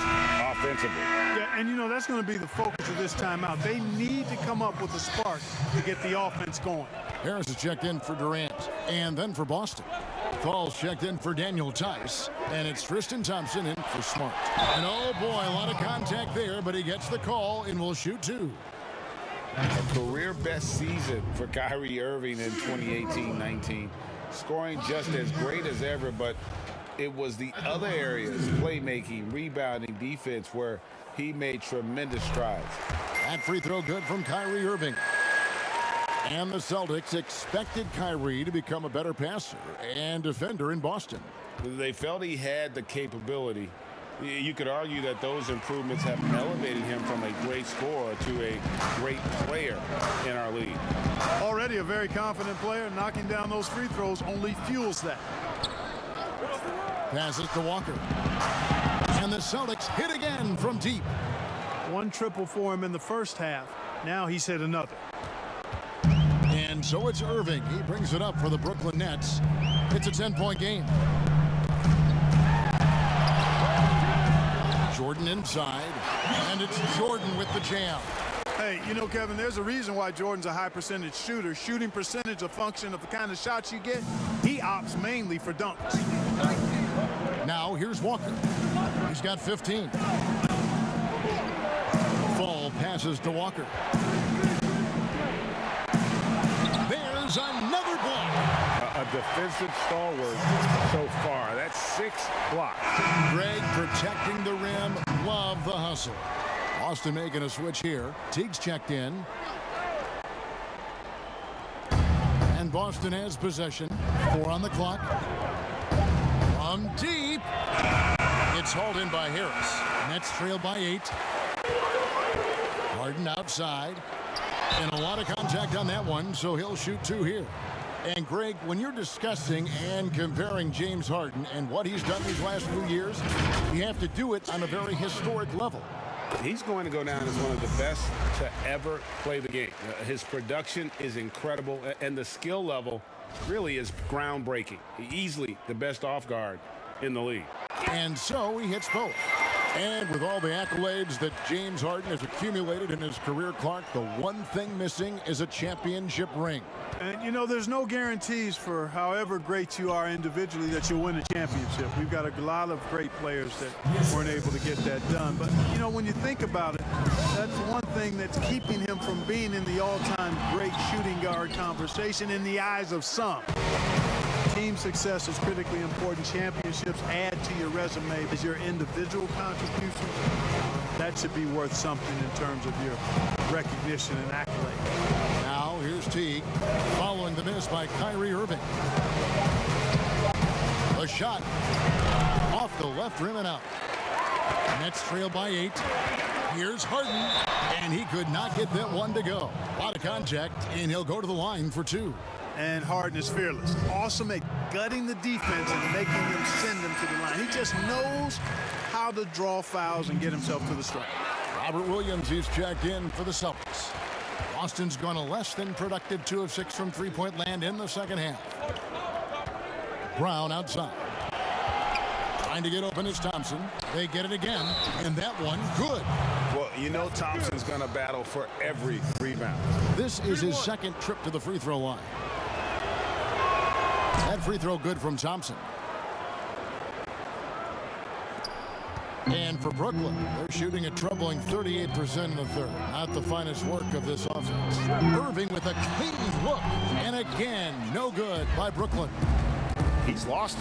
offensively. Yeah, and you know, that's going to be the focus of this timeout. They need to come up with a spark to get the offense going. Harris is checked in for Durant and then for Boston. Falls checked in for Daniel Tice, and it's Tristan Thompson in for Smart. And oh boy, a lot of contact there, but he gets the call and will shoot 2. A career best season for Kyrie Irving in 2018-19. Scoring just as great as ever, but it was the other areas, playmaking, rebounding, defense, where he made tremendous strides. That free throw good from Kyrie Irving. And the Celtics expected Kyrie to become a better passer and defender in Boston. They felt he had the capability. You could argue that those improvements have elevated him from a great scorer to a great player in our league. Already a very confident player. Knocking down those free throws only fuels that. Passes to Walker. And the Celtics hit again from deep. 1 triple for him in the first half. Now he's hit another. And so it's Irving. He brings it up for the Brooklyn Nets. It's a 10-point game. Jordan inside, and it's Jordan with the jam. Hey, you know, Kevin, there's a reason why Jordan's a high percentage shooter. Shooting percentage a function of the kind of shots you get. He opts mainly for dunks. Now here's Walker. He's got 15. Fall passes to Walker. There's another block. A defensive stalwart so far. That's 6 blocks. Greg protecting the rim. Love the hustle. Boston making a switch here. Teague's checked in. And Boston has possession. 4 on the clock. From deep. It's hauled in by Harris. Nets trail by 8. Harden outside. And a lot of contact on that one, so he'll shoot 2 here. And Greg, when you're discussing and comparing James Harden and what he's done these last few years, you have to do it on a very historic level. He's going to go down as one of the best to ever play the game. His production is incredible, and the skill level really is groundbreaking. Easily the best off guard in the league. And so he hits both. And with all the accolades that James Harden has accumulated in his career, Clark, the one thing missing is a championship ring. And, you know, there's no guarantees for however great you are individually that you'll win a championship. We've got a lot of great players that weren't able to get that done. But, you know, when you think about it, that's one thing that's keeping him from being in the all-time great shooting guard conversation in the eyes of some. Team success is critically important. Championships add to your resume as your individual contribution. That should be worth something in terms of your recognition and accolade. Now here's Teague following the miss by Kyrie Irving. The shot off the left rim and out. Nets trail by 8. Here's Harden, and he could not get that one to go. A lot of contact, and he'll go to the line for 2. And Harden is fearless. Awesome at gutting the defense and making them send them to the line. He just knows how to draw fouls and get himself to the stripe. Robert Williams, he's checked in for the Celtics. Boston's gone a less than productive 2 of 6 from three-point land in the second half. Brown outside. Trying to get open is Thompson. They get it again, and that one good. Well, you know Thompson's going to battle for every rebound. This is his second trip to the free throw line. That free throw good from Thompson. And for Brooklyn, they're shooting a troubling 38% in the third. Not the finest work of this offense. Irving with a clean look. And again, no good by Brooklyn. He's lost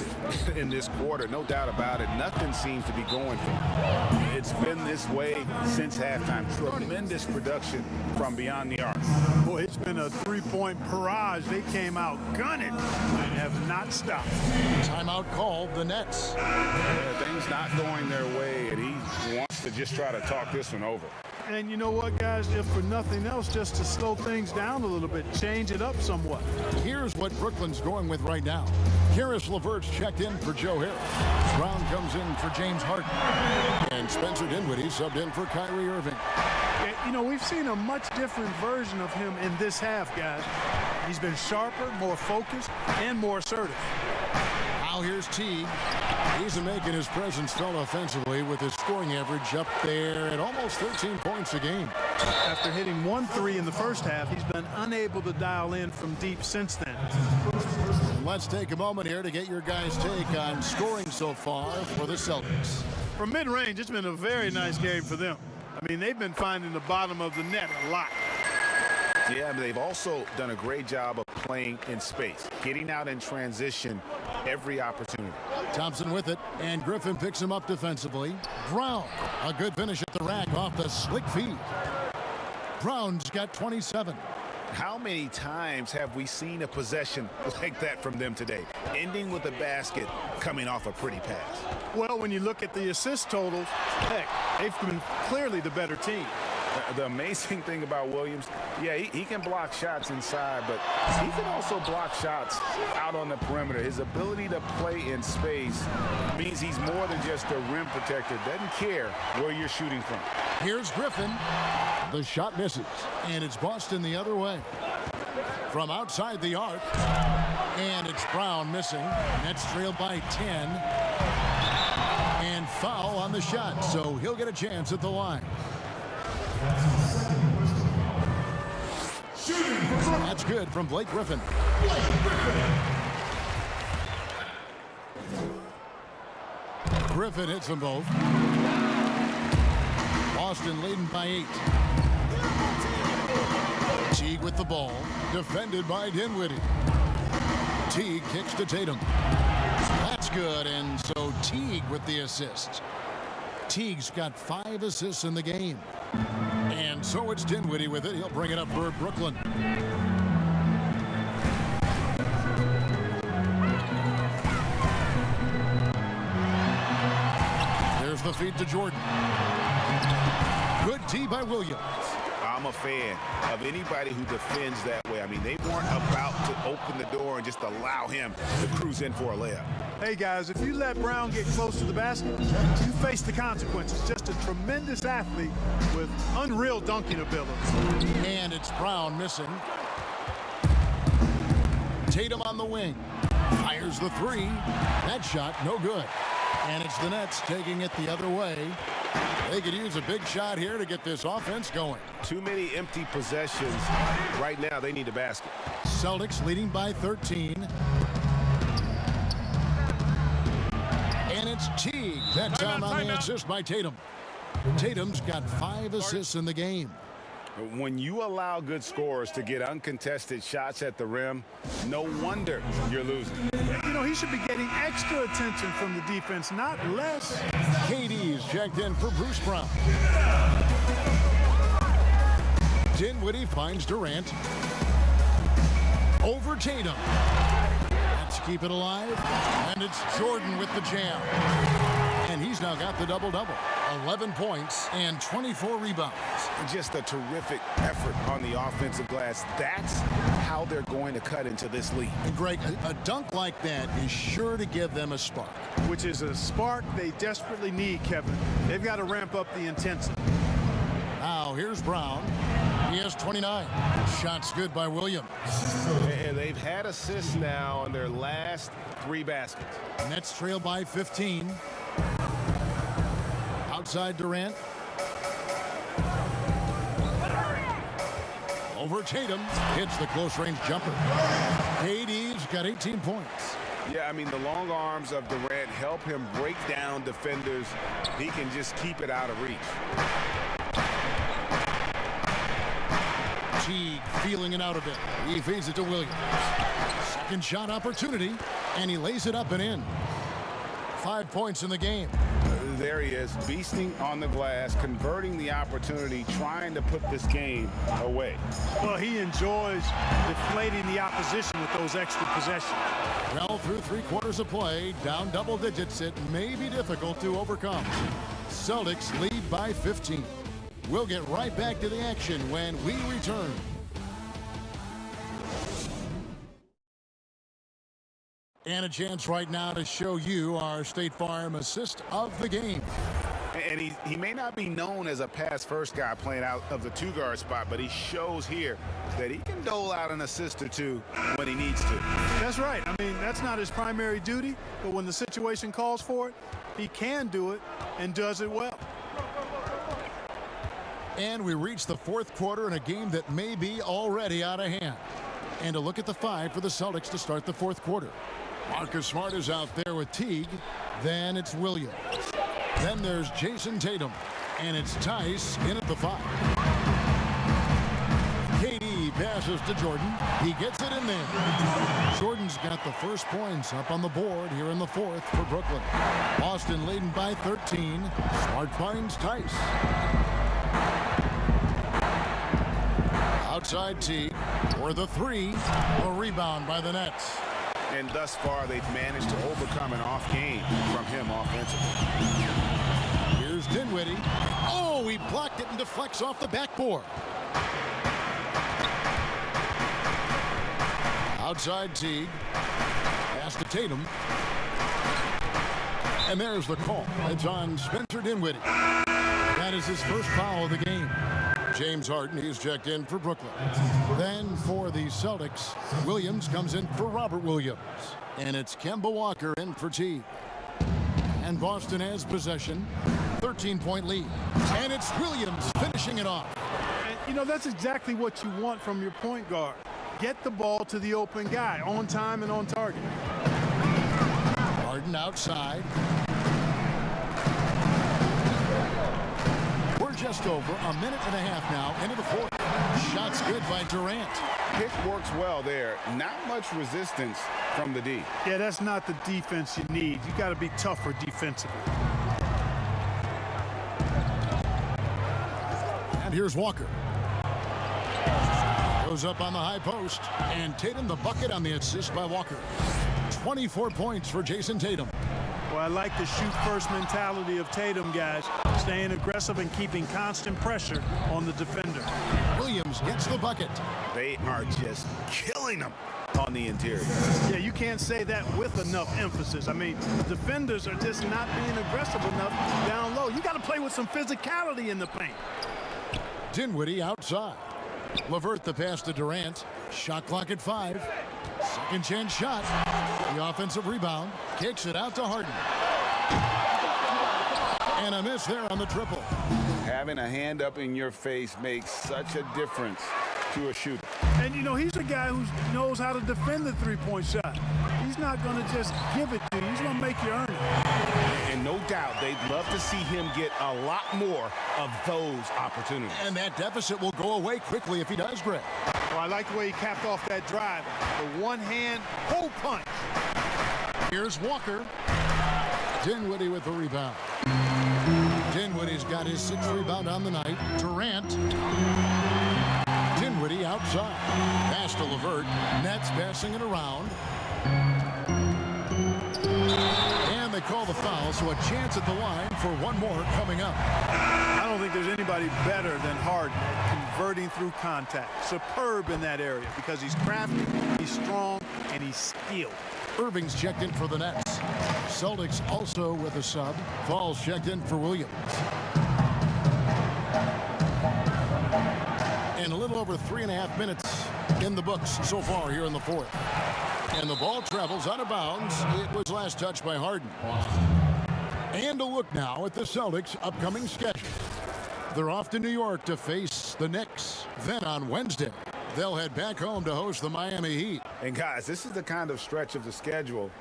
it in this quarter, no doubt about it. Nothing seems to be going for him. It's been this way since halftime. Tremendous production from beyond the arc. Boy, it's been a three-point barrage. They came out gunning and have not stopped. Timeout called the Nets. Yeah, things not going their way, and he wants to just try to talk this one over. And you know what, guys? If for nothing else, just to slow things down a little bit, change it up somewhat. Here's what Brooklyn's going with right now. Karis LeVert's checked in for Joe Harris. Brown comes in for James Harden. And Spencer Dinwiddie subbed in for Kyrie Irving. You know, we've seen a much different version of him in this half, guys. He's been sharper, more focused, and more assertive. Now here's Teague. He's making his presence felt offensively with his scoring average up there at almost 13 points a game. After hitting 1 3 in the first half, he's been unable to dial in from deep since then. Let's take a moment here to get your guys' take on scoring so far for the Celtics. From mid-range, it's been a very nice game for them. I mean, they've been finding the bottom of the net a lot. Yeah, but they've also done a great job of playing in space, getting out in transition every opportunity. Thompson with it, and Griffin picks him up defensively. Brown, a good finish at the rack off the slick feed. Brown's got 27. How many times have we seen a possession like that from them today, ending with a basket coming off a pretty pass? Well, when you look at the assist totals, heck, they've been clearly the better team. The amazing thing about Williams, yeah, he can block shots inside, but he can also block shots out on the perimeter. His ability to play in space means he's more than just a rim protector. Doesn't care where you're shooting from. Here's Griffin. The shot misses, and it's Boston the other way. From outside the arc, and it's Brown missing. Nets trailed by 10. And foul on the shot, so he'll get a chance at the line. That's good from Blake Griffin. Griffin hits them both. Boston leading by 8. Teague with the ball, defended by Dinwiddie. Teague kicks to Tatum. That's good, and so Teague with the assist. Teague's got 5 assists in the game. And so it's Dinwiddie with it. He'll bring it up for Brooklyn. There's the feed to Jordan. Good tee by Williams. I'm a fan of anybody who defends that way. I mean, they weren't about to open the door and just allow him to cruise in for a layup. Hey, guys, if you let Brown get close to the basket, you face the consequences. Just a tremendous athlete with unreal dunking ability. And it's Brown missing. Tatum on the wing. Fires the 3. That shot, no good. And it's the Nets taking it the other way. They could use a big shot here to get this offense going. Too many empty possessions. Right now, they need a basket. Celtics leading by 13. And it's Teague. That time on the assist by Tatum. Tatum's got 5 assists in the game. When you allow good scorers to get uncontested shots at the rim, no wonder you're losing. You know, he should be getting extra attention from the defense, not less. KD's checked in for Bruce Brown. Dinwiddie finds Durant. Over Tatum. Let's keep it alive. And it's Jordan with the jam. And he's now got the double-double. 11 points and 24 rebounds. Just a terrific effort on the offensive glass. That's how they're going to cut into this lead. And Greg, a dunk like that is sure to give them a spark. Which is a spark they desperately need, Kevin. They've got to ramp up the intensity. Now here's Brown. He has 29. Shots good by Williams. And they've had assists now on their last 3 baskets. Nets trail by 15. Outside Durant. Over Tatum. Hits the close-range jumper. KD's got 18 points. Yeah, I mean, the long arms of Durant help him break down defenders. He can just keep it out of reach. Teague feeling it out a bit. He feeds it to Williams. Second shot opportunity, and he lays it up and in. 5 points in the game. There he is, beasting on the glass, converting the opportunity, trying to put this game away. Well, he enjoys deflating the opposition with those extra possessions. Well, through 3 quarters of play, down double digits, it may be difficult to overcome. Celtics lead by 15. We'll get right back to the action when we return. And a chance right now to show you our State Farm assist of the game. And he may not be known as a pass-first guy playing out of the 2-guard spot, but he shows here that he can dole out an assist or 2 when he needs to. That's right. I mean, that's not his primary duty, but when the situation calls for it, he can do it and does it well. And we reach the 4th quarter in a game that may be already out of hand. And a look at the 5 for the Celtics to start the 4th quarter. Marcus Smart is out there with Teague. Then it's Williams. Then there's Jason Tatum. And it's Tice in at the 5. KD passes to Jordan. He gets it in there. Jordan's got the first points up on the board here in the 4th for Brooklyn. Boston leading by 13. Smart finds Tice. Outside Teague for the 3. A rebound by the Nets. And thus far, they've managed to overcome an off game from him offensively. Here's Dinwiddie. Oh, he blocked it and deflects off the backboard. Outside Teague. Pass to Tatum. And there's the call. It's on Spencer Dinwiddie. That is his first foul of the game. James Harden, he's checked in for Brooklyn. Then for the Celtics, Williams comes in for Robert Williams. And it's Kemba Walker in for Teague. And Boston has possession. 13-point lead. And it's Williams finishing it off. And, you know, that's exactly what you want from your point guard. Get the ball to the open guy on time and on target. Harden outside. Just over a minute and a half now into the 4th. Shots good by Durant. Pick works well there. Not much resistance from the D. Yeah, that's not the defense you need. You got to be tougher defensively. And here's Walker. Goes up on the high post. And Tatum the bucket on the assist by Walker. 24 points for Jason Tatum. Well, I like the shoot-first mentality of Tatum, guys. Staying aggressive and keeping constant pressure on the defender. Williams gets the bucket. They are just killing them on the interior. Yeah, you can't say that with enough emphasis. I mean, the defenders are just not being aggressive enough down low. You got to play with some physicality in the paint. Dinwiddie outside. LeVert the pass to Durant. Shot clock at 5. Second chance shot. The offensive rebound. Kicks it out to Harden. And a miss there on the triple. Having a hand up in your face makes such a difference to a shooter. And, you know, he's a guy who knows how to defend the three-point shot. He's not going to just give it to you. He's going to make you earn it. And no doubt they'd love to see him get a lot more of those opportunities. And that deficit will go away quickly if he does, Greg. Well, I like the way he capped off that drive. The one-hand hole punch. Here's Walker. Dinwiddie with the rebound. Dinwiddie's got his 6th rebound on the night. Durant. Dinwiddie outside. Pass to LeVert. Nets passing it around. And the call the foul, so a chance at the line for one more coming up. I don't think there's anybody better than Harden at converting through contact. Superb in that area because he's crafty, he's strong, and he's skilled. Irving's checked in for the Nets. Celtics also with a sub. Falls checked in for Williams. And a little over 3.5 minutes in the books so far here in the fourth. And the ball travels out of bounds. It was last touched by Harden. And a look now at the Celtics' upcoming schedule. They're off to New York to face the Knicks. Then on Wednesday, they'll head back home to host the Miami Heat. And guys, this is the kind of stretch of the schedule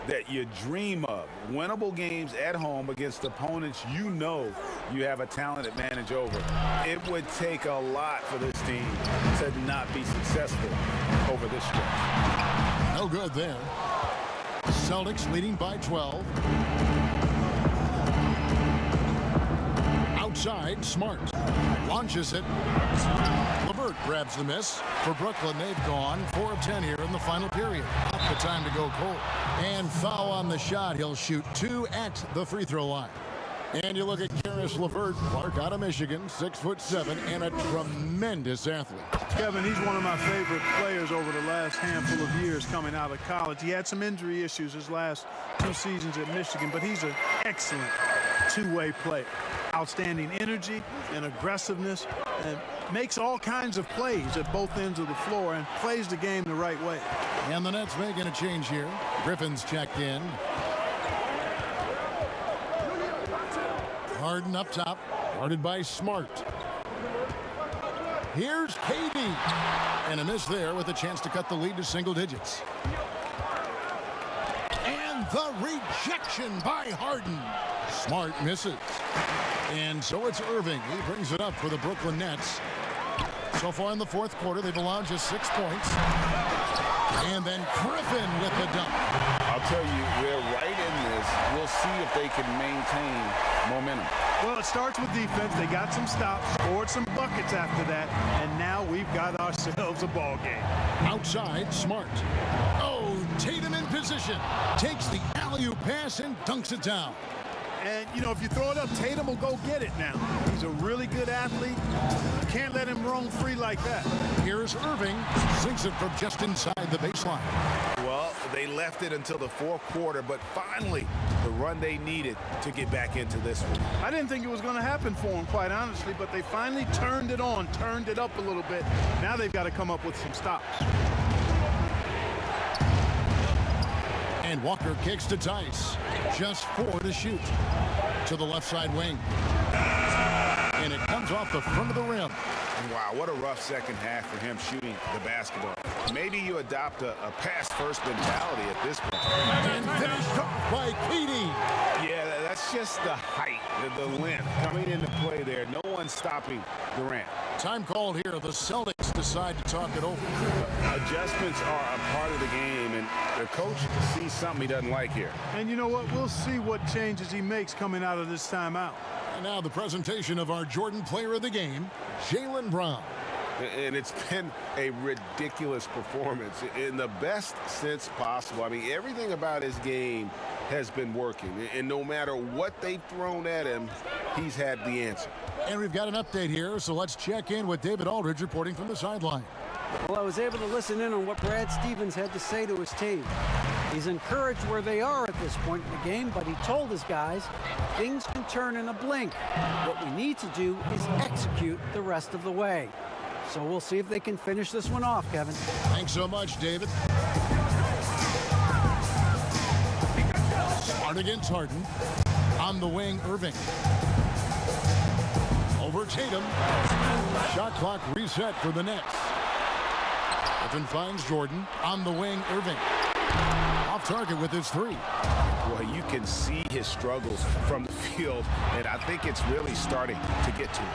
that you dream of. Winnable games at home against opponents you know you have a talent advantage over. It would take a lot for this team to not be successful over this stretch. No good there. Celtics leading by 12. Outside, Smart launches it. LeVert grabs the miss. For Brooklyn, they've gone 4 of 10 here in the final period. Not the time to go cold. And foul on the shot. He'll shoot 2 at the free throw line. And you look at Karis LeVert, Clark out of Michigan, 6'7", and a tremendous athlete. Kevin, he's one of my favorite players over the last handful of years coming out of college. He had some injury issues his last 2 seasons at Michigan, but he's an excellent two-way player. Outstanding energy and aggressiveness, and makes all kinds of plays at both ends of the floor and plays the game the right way. And the Nets making a change here. Griffin's checked in. Harden up top, guarded by Smart. Here's KD. And a miss there with a chance to cut the lead to single digits. And the rejection by Harden. Smart misses. And so it's Irving. He brings it up for the Brooklyn Nets. So far in the fourth quarter, they've allowed just 6 points. And then Griffin with the dunk. I'll tell you, we're right in this. We'll see if they can maintain momentum. Well, it starts with defense. They got some stops, scored some buckets after that, and now we've got ourselves a ball game. Outside, Smart. Oh, Tatum in position. Takes the alley-oop pass and dunks it down. And, you know, if you throw it up, Tatum will go get it now. He's a really good athlete. You can't let him roam free like that. Here's Irving. Sinks it from just inside the baseline. Well, they left it until the fourth quarter, but finally, the run they needed to get back into this one. I didn't think it was going to happen for them, quite honestly, but they finally turned it on, turned it up a little bit. Now they've got to come up with some stops. And Walker kicks to Tice. Just 4 to shoot. To the left side wing. And it comes off the front of the rim. Wow, what a rough second half for him shooting the basketball. Maybe you adopt a pass-first mentality at this point. And finished off by KD. Yeah, that's just the height, the length coming into play there. No one stopping Durant. Time called here. The Celtics decide to talk it over. Adjustments are a part of the game, and the coach sees something he doesn't like here. And you know what? We'll see what changes he makes coming out of this timeout. And now the presentation of our Jordan Player of the Game, Jalen Brown. And it's been a ridiculous performance in the best sense possible. I mean, everything about his game has been working. And no matter what they've thrown at him, he's had the answer. And we've got an update here, so let's check in with David Aldridge reporting from the sideline. Well, I was able to listen in on what Brad Stevens had to say to his team. He's encouraged where they are at this point in the game, but he told his guys things can turn in a blink. What we need to do is execute the rest of the way. So we'll see if they can finish this one off, Kevin. Thanks so much, David. Smart against Harden. On the wing, Irving. Over Tatum. Shot clock reset for the Nets. Griffin finds Jordan. On the wing, Irving. Off target with his 3. Well, you can see his struggles from the field, and I think it's really starting to get to him.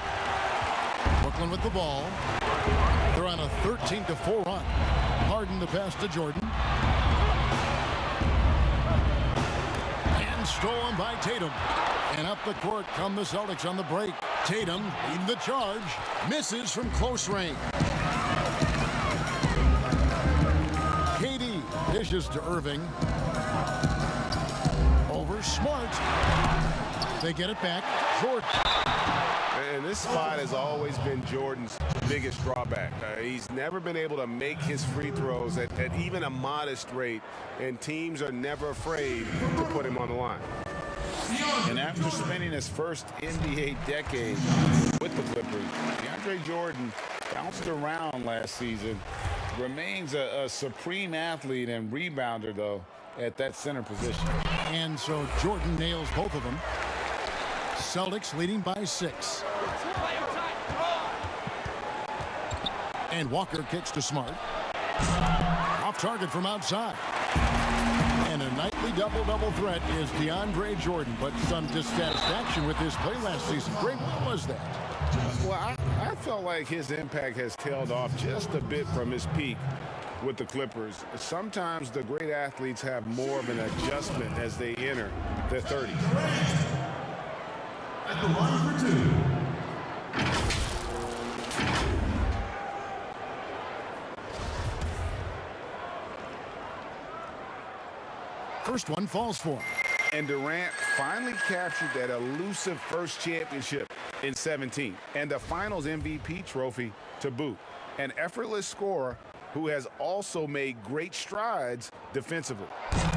Brooklyn with the ball. They're on a 13-4 run. Harden the pass to Jordan. And stolen by Tatum. And up the court come the Celtics on the break. Tatum leading the charge. Misses from close range. KD dishes to Irving. Over Here's Smart. They get it back. Jordan. And this spot has always been Jordan's biggest drawback. He's never been able to make his free throws at even a modest rate, and teams are never afraid to put him on the line. And after spending his first NBA decade with the Clippers, DeAndre Jordan bounced around last season, remains a supreme athlete and rebounder, though, at that center position. And so Jordan nails both of them. Celtics leading by 6. And Walker kicks to Smart. Off target from outside. And a nightly double-double threat is DeAndre Jordan, but some dissatisfaction with his play last season. Great, what was that? Well, I felt like his impact has tailed off just a bit from his peak with the Clippers. Sometimes the great athletes have more of an adjustment as they enter their 30s. At the line for 2. First one falls for him. And Durant finally captured that elusive first championship in 17 and the finals MVP trophy to boot. An effortless scorer who has also made great strides defensively.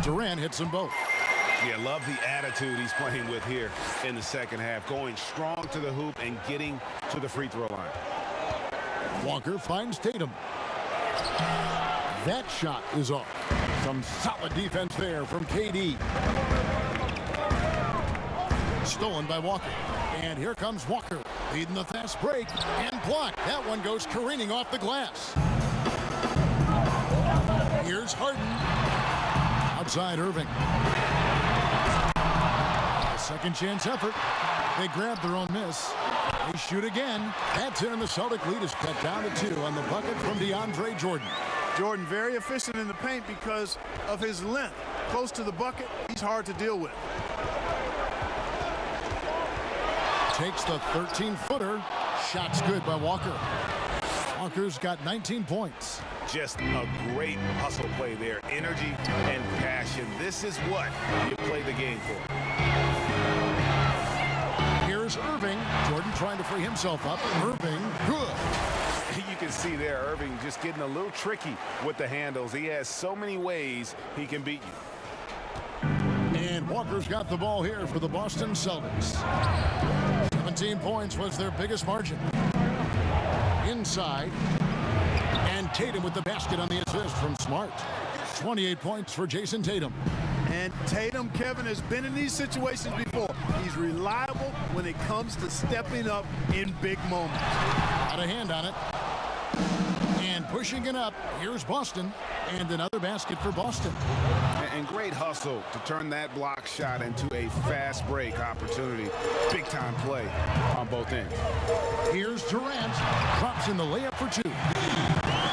Durant hits them both. Yeah, love the attitude he's playing with here in the second half, going strong to the hoop and getting to the free throw line. Walker finds Tatum. That shot is off. Some solid defense there from KD. Stolen by Walker. And here comes Walker, leading the fast break and blocked. That one goes careening off the glass. Here's Harden. Outside Irving. A second chance effort. They grab their own miss. They shoot again. That's in, and the Celtic lead is cut down to 2 on the bucket from DeAndre Jordan. Jordan very efficient in the paint because of his length. Close to the bucket, he's hard to deal with. Takes the 13-footer. Shot's good by Walker. Walker's got 19 points. Just a great hustle play there. Energy and passion. This is what you play the game for. Here's Irving. Jordan trying to free himself up. Irving, good. You can see there, Irving just getting a little tricky with the handles. He has so many ways he can beat you. And Walker's got the ball here for the Boston Celtics. 17 points was their biggest margin. Inside. And Tatum with the basket on the assist from Smart. 28 points for Jason Tatum. And Tatum, Kevin, has been in these situations before. He's reliable when it comes to stepping up in big moments. Got a hand on it. And pushing it up, here's Boston. And another basket for Boston. And great hustle to turn that block shot into a fast break opportunity. Big time play on both ends. Here's Durant. Drops in the layup for 2.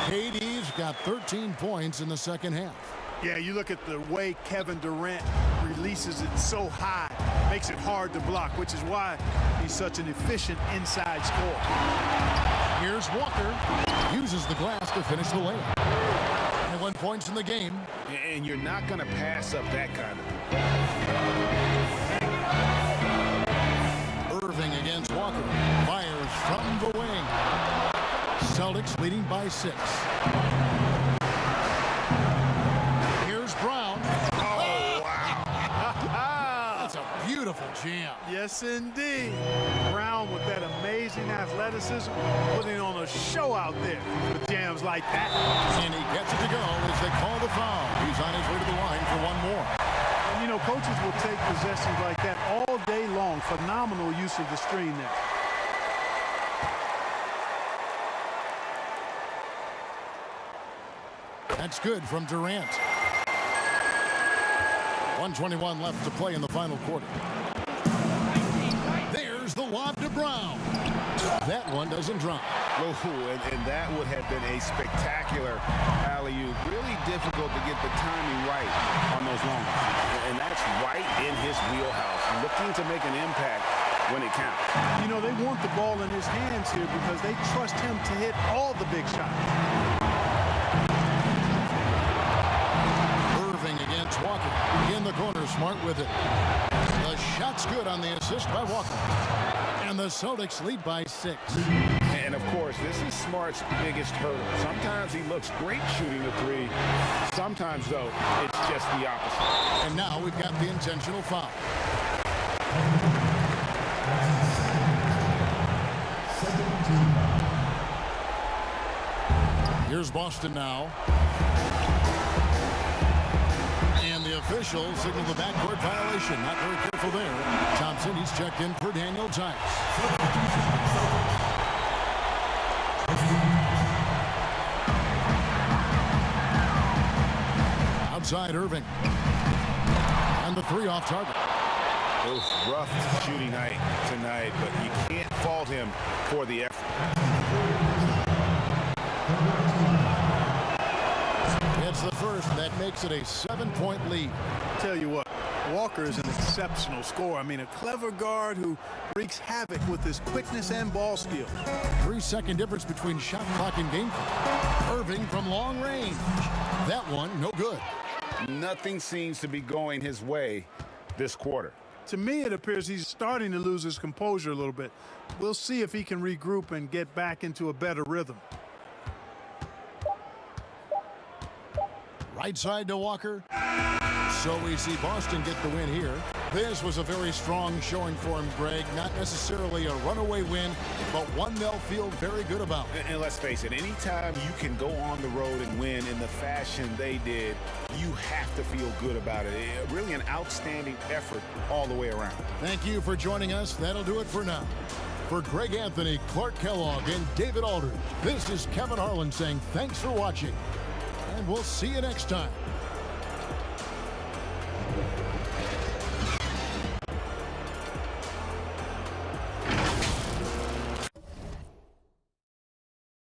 KD's got 13 points in the second half. Yeah, you look at the way Kevin Durant releases it so high, makes it hard to block, which is why he's such an efficient inside scorer. Here's Walker. Uses the glass to finish the layup. 21 points in the game. And you're not going to pass up that kind of. Irving against Walker. Fires from the wing. Celtics leading by 6. Here's Brown. Oh, wow. That's a beautiful jam. Yes, indeed. Brown with that amazing athleticism, putting on a show out there with jams like that. And he gets it to go as they call the foul. He's on his way to the line for one more. And, you know, coaches will take possessions like that all day long. Phenomenal use of the screen there. That's good from Durant. 1:21 left to play in the final quarter. There's the lob to Brown. That one doesn't drop. Oh, and that would have been a spectacular alley-oop. Really difficult to get the timing right on those long ones. And that's right in his wheelhouse. Looking to make an impact when it counts. You know, they want the ball in his hands here because they trust him to hit all the big shots. Irving against Walker. In the corner, Smart with it. Shot's good on the assist by Walker. And the Celtics lead by 6. And, of course, this is Smart's biggest hurdle. Sometimes he looks great shooting the three. Sometimes, though, it's just the opposite. And now we've got the intentional foul. Here's Boston now. And the officials signal the backcourt violation. Not very careful there. Thompson, he's checked in for Daniel Tice. Outside Irving. And the 3 off target. It was rough shooting night tonight, but you can't fault him for the effort. It's the first. That makes it a 7-point lead. Tell you what, Walker is an exceptional scorer. I mean, a clever guard who wreaks havoc with his quickness and ball skills. 3-second difference between shot clock and game clock. Irving from long range. That one, no good. Nothing seems to be going his way this quarter. To me, it appears he's starting to lose his composure a little bit. We'll see if he can regroup and get back into a better rhythm. Right side to Walker. So we see Boston get the win here. This was a very strong showing for him, Greg. Not necessarily a runaway win, but one they'll feel very good about. And let's face it, anytime you can go on the road and win in the fashion they did, you have to feel good about it. Really an outstanding effort all the way around. Thank you for joining us. That'll do it for now. For Greg Anthony, Clark Kellogg, and David Aldridge, this is Kevin Harlan saying thanks for watching. And we'll see you next time